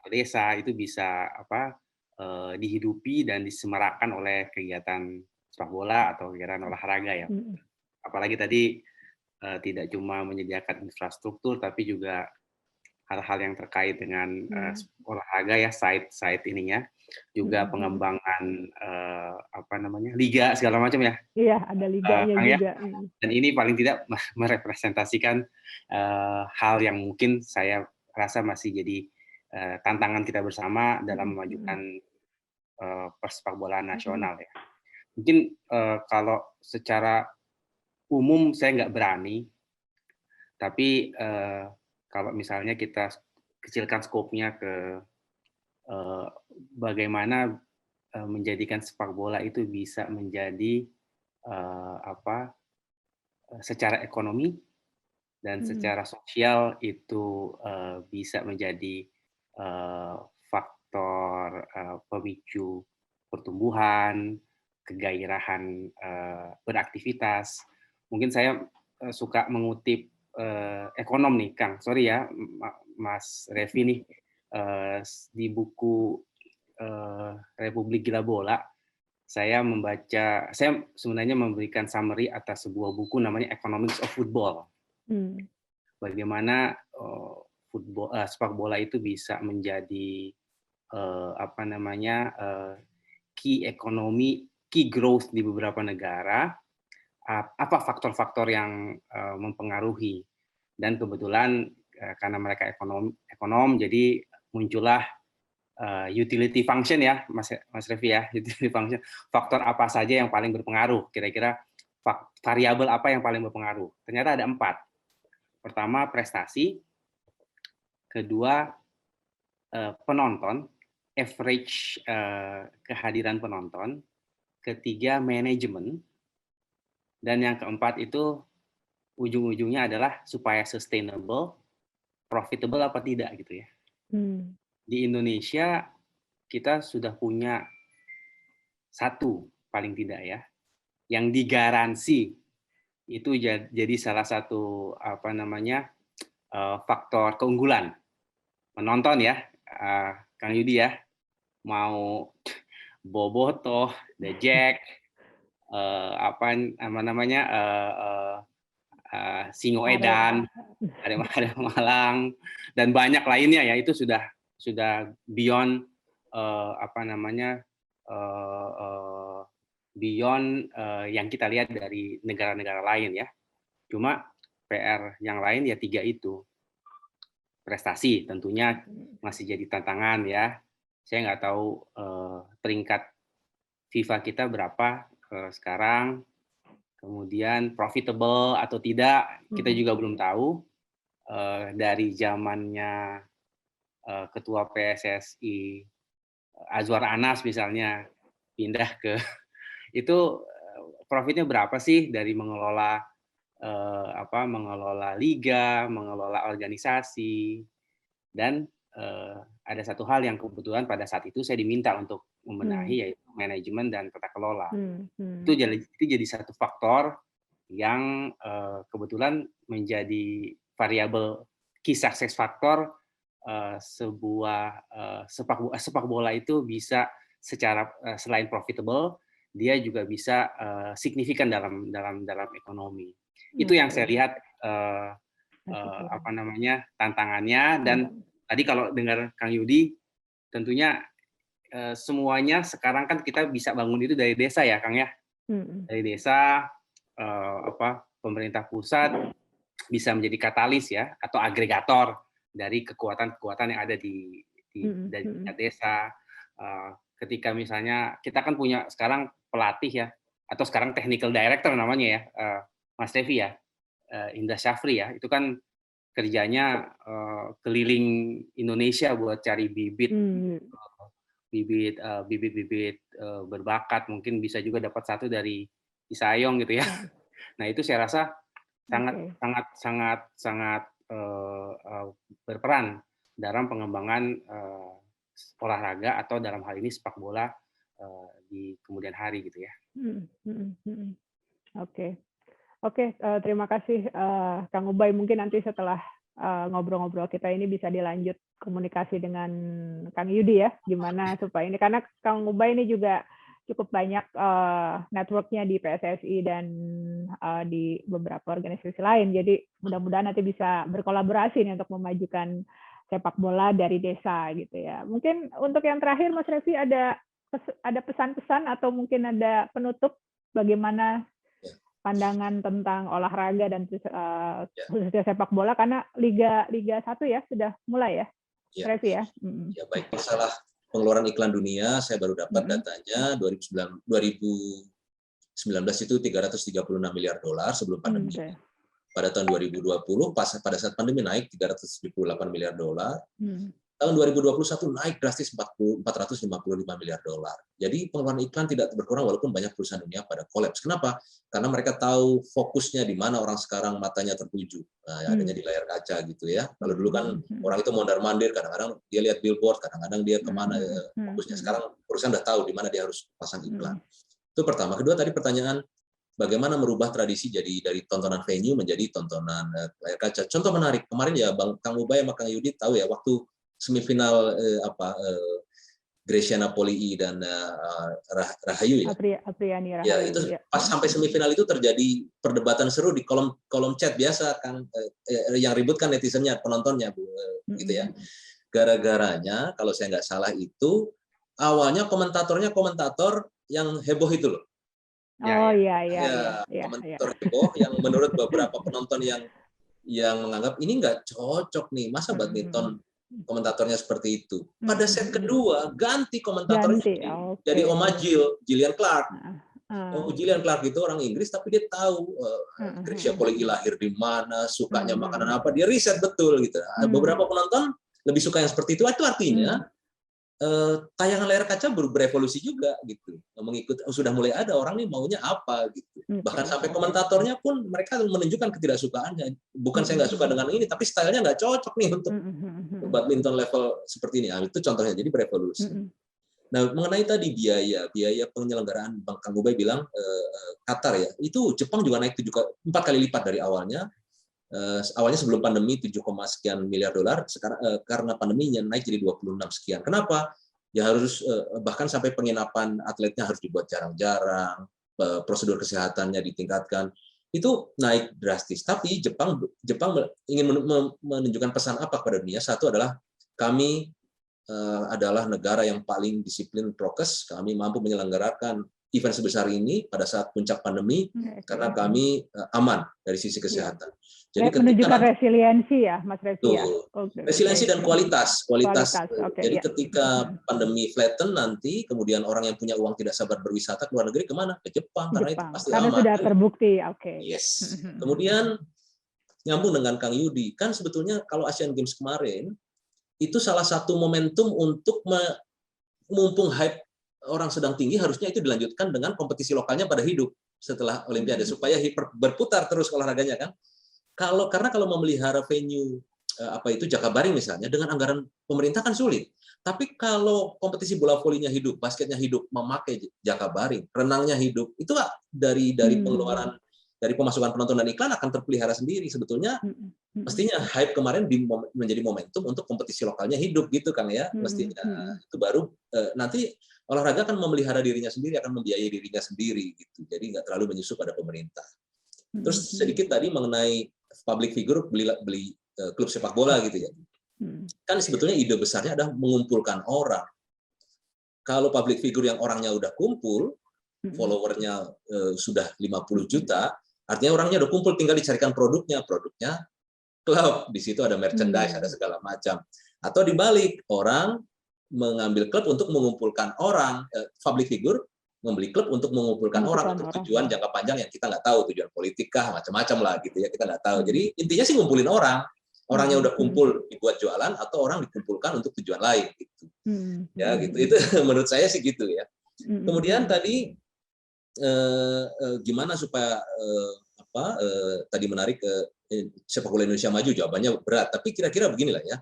desa itu bisa dihidupi dan disemarakan oleh kegiatan sepak bola atau kegiatan olahraga ya. Apalagi tadi tidak cuma menyediakan infrastruktur, tapi juga hal-hal yang terkait dengan olahraga ya, site ininya, juga pengembangan liga segala macam ya. Iya, ada liganya juga. Ya. Dan ini paling tidak merepresentasikan hal yang mungkin saya rasa masih jadi tantangan kita bersama dalam memajukan persepak bola nasional ya. Mungkin kalau secara umum saya nggak berani, tapi kalau misalnya kita kecilkan skopnya ke bagaimana menjadikan sepak bola itu bisa menjadi secara ekonomi dan secara sosial itu bisa menjadi faktor pemicu pertumbuhan, kegairahan beraktivitas. Mungkin saya suka mengutip ekonom nih, Kang. Sorry ya, Mas Revi nih. Di buku Republik Gila Bola, saya sebenarnya memberikan summary atas sebuah buku namanya Economics of Football. Bagaimana sepak bola itu bisa menjadi key growth di beberapa negara. Apa faktor-faktor yang mempengaruhi, dan kebetulan karena mereka ekonom jadi muncullah utility function ya, Mas Revi ya, utility function, faktor apa saja yang paling berpengaruh, kira-kira variabel apa yang paling berpengaruh. Ternyata ada 4. Pertama prestasi, kedua penonton, average kehadiran penonton, ketiga manajemen, dan yang keempat itu ujung-ujungnya adalah supaya sustainable, profitable apa tidak gitu ya. Di Indonesia kita sudah punya satu paling tidak ya, yang digaransi itu jadi salah satu faktor keunggulan menonton ya, Kang Yudi ya, mau Bobotoh, The Jack, Singoedan, ada Malang, dan banyak lainnya ya, itu sudah beyond beyond yang kita lihat dari negara-negara lain ya. Cuma PR yang lain ya 3 itu. Prestasi tentunya masih jadi tantangan ya. Saya nggak tahu peringkat FIFA kita berapa sekarang. Kemudian profitable atau tidak, kita juga belum tahu. Dari zamannya Ketua PSSI Azwar Anas misalnya pindah ke itu profitnya berapa sih dari mengelola mengelola liga, mengelola organisasi, dan ada satu hal yang kebetulan pada saat itu saya diminta untuk membenahi yaitu manajemen dan tata kelola. Itu jadi satu faktor yang kebetulan menjadi variabel key success factor sebuah sepak bola itu bisa secara selain profitable dia juga bisa signifikan dalam ekonomi. Itu yang saya lihat tantangannya. Dan tadi kalau dengar Kang Yudi tentunya semuanya sekarang kan kita bisa bangun itu dari desa ya Kang ya. Dari desa pemerintah pusat bisa menjadi katalis ya atau agregator dari kekuatan-kekuatan yang ada di tingkat desa. Ketika misalnya kita kan punya sekarang pelatih ya, atau sekarang technical director namanya ya, Mas Revi ya, Indra Syafri ya, itu kan kerjanya keliling Indonesia buat cari bibit berbakat, mungkin bisa juga dapat satu dari Isayong gitu ya. Nah itu saya rasa sangat berperan dalam pengembangan olahraga atau dalam hal ini sepak bola di kemudian hari gitu ya. Oke, terima kasih Kang Ubay. Mungkin nanti setelah ngobrol-ngobrol kita ini bisa dilanjut komunikasi dengan Kang Yudi ya, gimana supaya ini, karena Kang Ubay ini juga cukup banyak networknya di PSSI dan di beberapa organisasi lain. Jadi mudah-mudahan nanti bisa berkolaborasi nih untuk memajukan sepak bola dari desa gitu ya. Mungkin untuk yang terakhir Mas Revi ada pesan-pesan atau mungkin ada penutup bagaimana pandangan tentang olahraga dan khususnya sepak bola, karena Liga 1 ya sudah mulai ya, Revi ya. Ya baik, masalah pengeluaran iklan dunia saya baru dapat datanya 2019 itu 336 miliar dolar sebelum pandemi. Pada tahun 2020 pada saat pandemi naik 378 miliar dolar. Tahun 2021 naik drastis 455 miliar dolar. Jadi pengeluaran iklan tidak berkurang walaupun banyak perusahaan dunia pada kolaps. Kenapa? Karena mereka tahu fokusnya di mana orang sekarang matanya tertuju. Nah, adanya di layar kaca gitu ya. Kalau dulu kan orang itu mondar-mandir, kadang-kadang dia lihat billboard, kadang-kadang dia kemana fokusnya. Sekarang perusahaan udah tahu di mana dia harus pasang iklan. Itu pertama. Kedua tadi pertanyaan, bagaimana merubah tradisi dari tontonan venue menjadi tontonan layar kaca. Contoh menarik, kemarin ya Kang Ubay sama Kang Yudi tahu ya, waktu semifinal Grecia Napoli dan Rahayu ya. Apriani Rahayu. Ya, itu pas sampai semifinal itu terjadi perdebatan seru di kolom chat biasa kan, yang ribut kan netizennya, penontonnya gitu ya. Gara-garanya kalau saya nggak salah itu awalnya komentator yang heboh itu loh. Komentator heboh yang menurut beberapa penonton yang menganggap ini nggak cocok nih, masa badminton komentatornya seperti itu. Pada set kedua ganti komentatornya jadi Oma Gillian Clark. Gillian Clark itu orang Inggris tapi dia tahu Grecia Poli lahir di mana, sukanya makanan apa, dia riset betul gitu. Beberapa penonton lebih suka yang seperti itu artinya tayangan layar kaca berevolusi juga gitu, mengikuti sudah mulai ada orang nih maunya apa gitu. Bahkan sampai komentatornya pun mereka menunjukkan ketidaksukaannya. Bukan saya nggak suka dengan ini, tapi stylenya nggak cocok nih untuk badminton level seperti ini. Itu contohnya, jadi berevolusi. Nah, mengenai tadi biaya penyelenggaraan, Bang Kang Ubay bilang Qatar ya, itu Jepang juga naik 4 kali lipat dari awalnya. Awalnya sebelum pandemi 7, sekian miliar dolar, sekarang karena pandeminya naik jadi 26 sekian. Kenapa? Ya harus bahkan sampai penginapan atletnya harus dibuat jarang-jarang, prosedur kesehatannya ditingkatkan. Itu naik drastis. Tapi Jepang ingin menunjukkan pesan apa kepada dunia? Satu adalah kami adalah negara yang paling disiplin prokes, kami mampu menyelenggarakan event sebesar ini pada saat puncak pandemi karena kami aman dari sisi kesehatan. Jadi menunjukkan resiliensi ya, Mas Revi ya. Resiliensi dan kualitas. Jadi ketika pandemi flatten nanti, kemudian orang yang punya uang tidak sabar berwisata ke luar negeri kemana? Ke Jepang, karena itu pasti karena aman. Sudah terbukti, Yes. Kemudian nyambung dengan Kang Yudi, kan sebetulnya kalau Asian Games kemarin itu salah satu momentum untuk mumpung hype orang sedang tinggi, harusnya itu dilanjutkan dengan kompetisi lokalnya pada hidup setelah Olimpiade supaya berputar terus olahraganya kan. Karena kalau memelihara venue Jakabaring misalnya dengan anggaran pemerintah kan sulit. Tapi kalau kompetisi bola volinya hidup, basketnya hidup, memakai Jakabaring, renangnya hidup, itu dari pengeluaran dari pemasukan penonton dan iklan akan terpelihara sendiri. Sebetulnya mestinya hype kemarin menjadi momentum untuk kompetisi lokalnya hidup gitu Kang ya. Mestinya itu baru nanti olahraga akan memelihara dirinya sendiri, akan membiayai dirinya sendiri gitu. Jadi nggak terlalu menyusup pada pemerintah. Terus sedikit tadi mengenai public figure beli klub sepak bola gitu ya. Kan sebetulnya ide besarnya adalah mengumpulkan orang. Kalau public figure yang orangnya udah kumpul, followernya sudah 50 juta, artinya orangnya udah kumpul, tinggal dicarikan produknya klub, di situ ada merchandise, ada segala macam. Atau dibalik, orang mengambil klub untuk mengumpulkan orang, public figure membeli klub untuk mengumpulkan orang untuk tujuan jangka panjang yang kita nggak tahu, tujuan politik kah, macam-macam lah gitu ya, kita nggak tahu. Jadi intinya sih ngumpulin orangnya udah kumpul dibuat jualan atau orang dikumpulkan untuk tujuan lain gitu. Ya gitu, itu menurut saya sih gitu ya. Kemudian tadi gimana supaya tadi menarik sepak bola Indonesia maju, jawabannya berat, tapi kira-kira beginilah ya.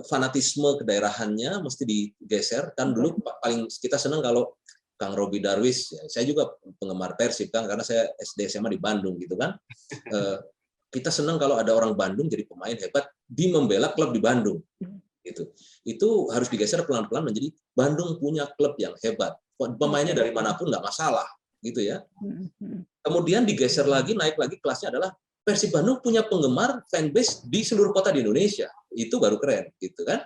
Fanatisme kedaerahannya mesti digeser kan. Dulu paling kita senang kalau Kang Robi Darwis, ya, saya juga penggemar Persib kan karena saya SD SMA di Bandung gitu kan. Kita senang kalau ada orang Bandung jadi pemain hebat membela klub di Bandung gitu. Itu harus digeser pelan-pelan menjadi Bandung punya klub yang hebat, pemainnya dari manapun nggak masalah gitu ya. Kemudian digeser lagi, naik lagi kelasnya adalah Persib Bandung punya penggemar fanbase di seluruh kota di Indonesia. Itu baru keren gitu kan.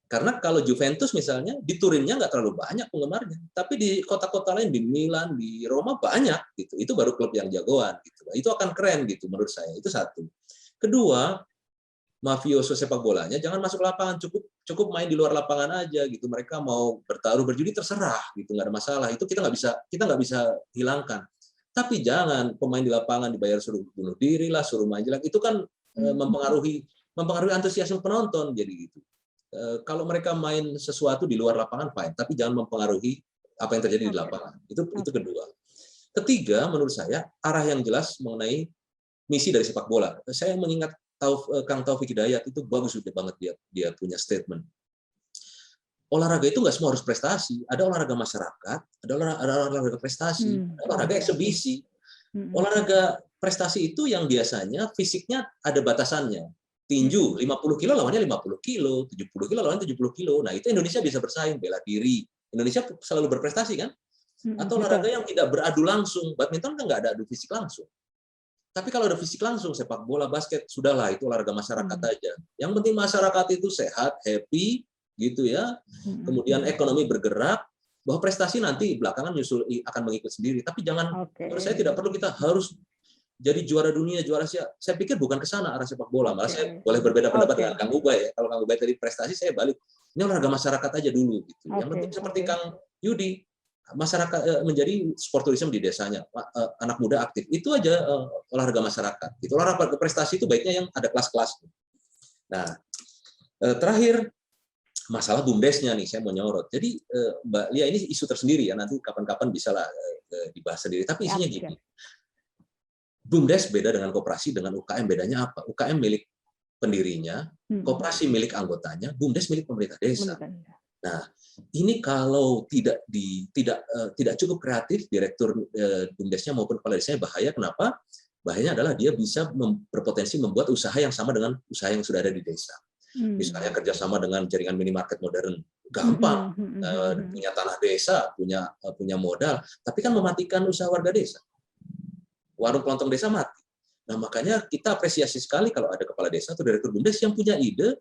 Karena kalau Juventus misalnya di Turinnya nggak terlalu banyak penggemarnya, tapi di kota-kota lain, di Milan, di Roma banyak gitu. Itu baru klub yang jagoan gitu. Itu akan keren gitu menurut saya. Itu satu. Kedua, mafioso sepak bolanya jangan masuk lapangan, cukup main di luar lapangan aja gitu. Mereka mau bertaruh berjudi terserah gitu, nggak ada masalah. Itu kita nggak bisa hilangkan. Tapi jangan pemain di lapangan dibayar suruh bunuh diri lah, suruh majelang. Itu kan mempengaruhi antusiasme penonton jadi gitu. Kalau mereka main sesuatu di luar lapangan fine, tapi jangan mempengaruhi apa yang terjadi di lapangan. Itu kedua. Ketiga, menurut saya arah yang jelas mengenai misi dari sepak bola. Saya mengingat Kang Taufik Hidayat itu bagus banget dia punya statement. Olahraga itu nggak semua harus prestasi. Ada olahraga masyarakat, ada olahraga prestasi, ada olahraga eksebisi. Olahraga prestasi itu yang biasanya fisiknya ada batasannya. Tinju 50 kilo lawannya 50 kilo, 70 kilo lawannya 70 kilo. Nah itu Indonesia bisa bersaing, bela diri. Indonesia selalu berprestasi kan? Atau olahraga yang tidak beradu langsung. Badminton kan nggak ada adu fisik langsung. Tapi kalau ada fisik langsung, sepak bola, basket, sudahlah itu olahraga masyarakat aja. Yang penting masyarakat itu sehat, happy, gitu ya. Kemudian ekonomi bergerak, bahwa prestasi nanti belakangan akan mengikut sendiri. Tapi jangan, menurut saya tidak perlu kita harus jadi juara dunia, juara Asia. Saya pikir bukan ke sana arah sepak bola. Malah saya boleh berbeda pendapat dengan Kang Ubay. Ya. Kalau Kang Ubay tadi prestasi, saya balik. Ini olahraga masyarakat aja dulu. Gitu. Yang penting seperti Kang Yudi, masyarakat menjadi sport tourism di desanya, anak muda aktif. Itu aja olahraga masyarakat. Itu olahraga prestasi itu baiknya yang ada kelas-kelas. Nah, terakhir masalah BUMDes-nya nih saya mau nyorot. Jadi Mbak Lia ini isu tersendiri ya, nanti kapan-kapan bisa lah dibahas sendiri. Tapi isinya gini. BUMDes beda dengan koperasi, dengan UKM bedanya apa? UKM milik pendirinya, koperasi milik anggotanya, BUMDes milik pemerintah desa. Nah, ini kalau tidak cukup kreatif direktur BUMDes-nya maupun kepala desanya bahaya. Kenapa? Bahayanya adalah dia bisa berpotensi membuat usaha yang sama dengan usaha yang sudah ada di desa. Misalnya kerjasama dengan jaringan minimarket modern, gampang, punya tanah desa, punya modal, tapi kan mematikan usaha warga desa. Warung kelontong desa mati. Nah makanya kita apresiasi sekali kalau ada kepala desa atau direktur BUMDes yang punya ide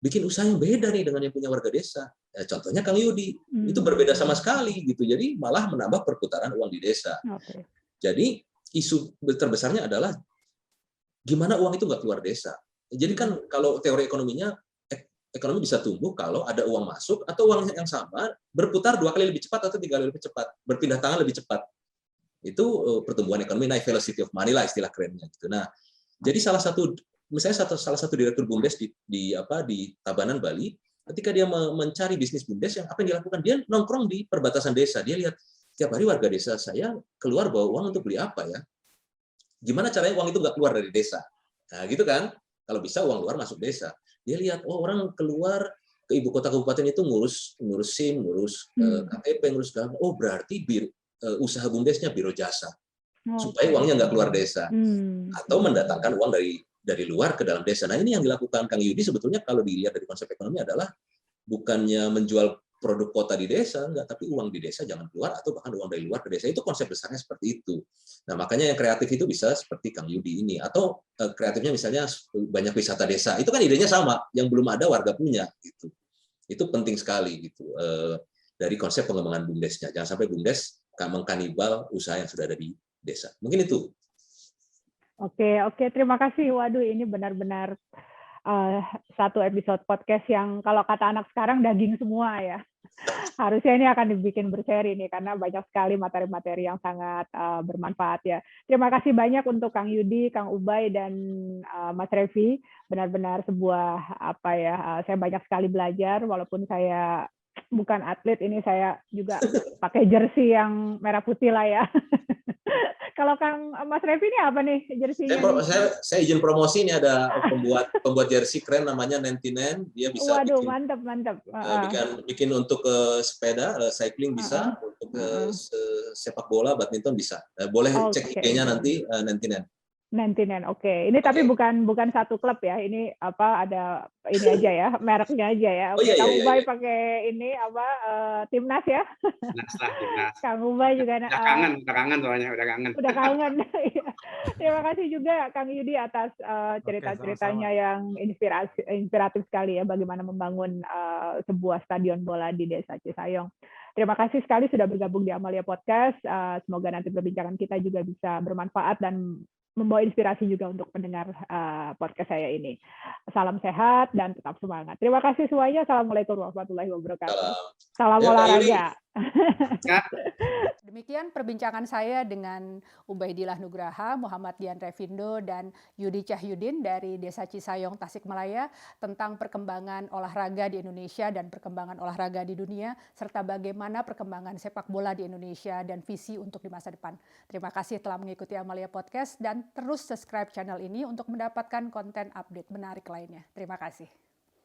bikin usaha yang beda nih dengan yang punya warga desa. Contohnya Kang Yudi, itu berbeda sama sekali gitu. Jadi malah menambah perputaran uang di desa. Okay. Jadi isu terbesarnya adalah gimana uang itu nggak keluar desa. Jadi kan kalau teori ekonominya, ekonomi bisa tumbuh kalau ada uang masuk atau uang yang sama berputar 2 kali lebih cepat atau 3 kali lebih cepat, berpindah tangan lebih cepat. Itu pertumbuhan ekonomi, naik velocity of money lah istilah kerennya gitu. Nah, jadi salah satu direktur BUMDes di Tabanan Bali, ketika dia mencari bisnis BUMDes, yang apa yang dilakukan? Dia nongkrong di perbatasan desa. Dia lihat setiap hari warga desa saya keluar bawa uang untuk beli apa ya? Gimana caranya uang itu nggak keluar dari desa? Nah, gitu kan? Kalau bisa uang luar masuk desa. Dia lihat, oh orang keluar ke ibu kota kabupaten itu ngurus SIM, ngurus KTP, ngurus segala. Oh berarti usaha BUMDesnya biro jasa. Supaya uangnya nggak keluar desa. Atau mendatangkan uang dari luar ke dalam desa. Nah ini yang dilakukan Kang Yudi sebetulnya kalau dilihat dari konsep ekonomi adalah bukannya menjual produk kota di desa, enggak, tapi uang di desa jangan keluar atau bahkan uang dari luar ke desa. Itu konsep besarnya seperti itu. Nah makanya yang kreatif itu bisa seperti Kang Yudi ini. Atau kreatifnya misalnya banyak wisata desa. Itu kan idenya sama, yang belum ada warga punya. Gitu. Itu penting sekali gitu dari konsep pengembangan BUMDesnya. Jangan sampai BUMDes mengkanibal usaha yang sudah ada di desa. Mungkin itu. Oke, terima kasih. Waduh, ini benar-benar satu episode podcast yang kalau kata anak sekarang daging semua ya. Harusnya ini akan dibikin berseri nih karena banyak sekali materi-materi yang sangat bermanfaat ya. Terima kasih banyak untuk Kang Yudi, Kang Ubay dan Mas Revi. Benar-benar sebuah saya banyak sekali belajar walaupun saya bukan atlet, ini saya juga pakai jersey yang merah putih lah ya. Kalau Kang Mas Revi ini apa nih jersinya? Saya izin promosi, ini ada pembuat jersey keren namanya 99. Dia bisa mantap. bikin untuk sepeda, cycling bisa, untuk sepak bola, badminton bisa. Boleh cek IG-nya nanti 99. 99, oke. Ini tapi bukan satu klub ya. Ini ada ini aja ya, mereknya aja ya. Oke, Kang Ubay pakai ini timnas ya. Timnas. Kang Ubay juga udah kangen soalnya, udah kangen. Terima kasih juga Kang Yudi atas cerita-ceritanya yang inspiratif sekali ya bagaimana membangun sebuah stadion bola di Desa Cisayong. Terima kasih sekali sudah bergabung di Amalia Podcast. Semoga nanti perbincangan kita juga bisa bermanfaat dan membawa inspirasi juga untuk pendengar podcast saya ini. Salam sehat dan tetap semangat. Terima kasih semuanya. Assalamualaikum warahmatullahi wabarakatuh. Salam olahraga. Demikian perbincangan saya dengan Ubaidillah Nugraha, Muhammad Dian Revindo, dan Yudi Cahyudin dari Desa Cisayong, Tasikmalaya tentang perkembangan olahraga di Indonesia dan perkembangan olahraga di dunia, serta bagaimana perkembangan sepak bola di Indonesia dan visi untuk di masa depan. Terima kasih telah mengikuti Amalia Podcast dan terus subscribe channel ini untuk mendapatkan konten update menarik lainnya. Terima kasih.